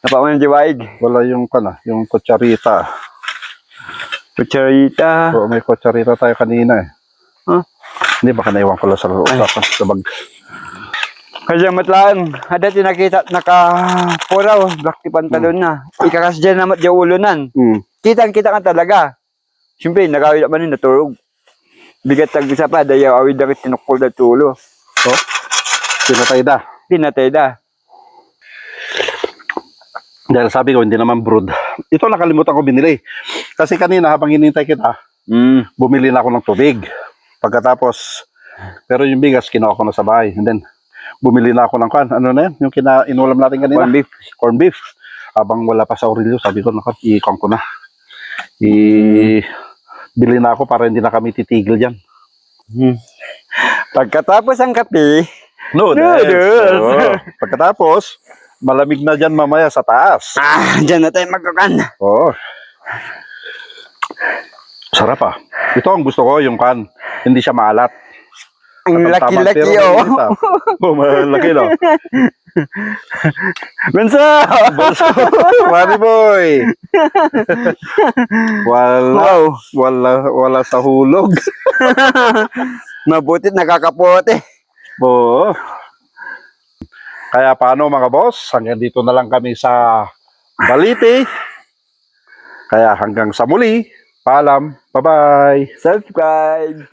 Napaman ng jiwaig. Wala yung yung kutsarita. Kutsarita? May kutsarita tayo kanina Hindi, baka naiwan ko lang sa usapan, sa bag. Kasi matlaan, ada tinakita nakapuraw, black pantalon na. Ikakas dyan naman dyan ulunan. Kita ka talaga. Siyempre, nagawid pa rin naturog. Bigat tag-isa pa, dahil awid na tinukol na tulo. Pinatay da. Dahil sabi ko, hindi naman brood. Ito nakalimutan ko binili. Kasi kanina habang hinintay kita, bumili na ako ng tubig. Pagkatapos, pero yung bigas, kinuha ko na sa bahay. And then, bumili na ako ng ano na yan? Yung inulam natin kanina. Corn beef. Habang wala pa sa Aurelio, sabi ko, i-con ko na. Bili na ako para hindi na kami titigil dyan. Pagkatapos ang kape, noodles. Pagkatapos, malamig na dyan mamaya sa taas. Dyan na tayo magkakan. Sarap Ito ang gusto ko, yung hindi siya maalat. Ang laki-laki malaki no? Banso! Mari boy! Wala sa hulog. Mabutit nakakapote. Kaya paano mga boss, hanggang dito na lang kami sa Balite. Kaya hanggang sa muli, paalam, bye-bye. Subscribe!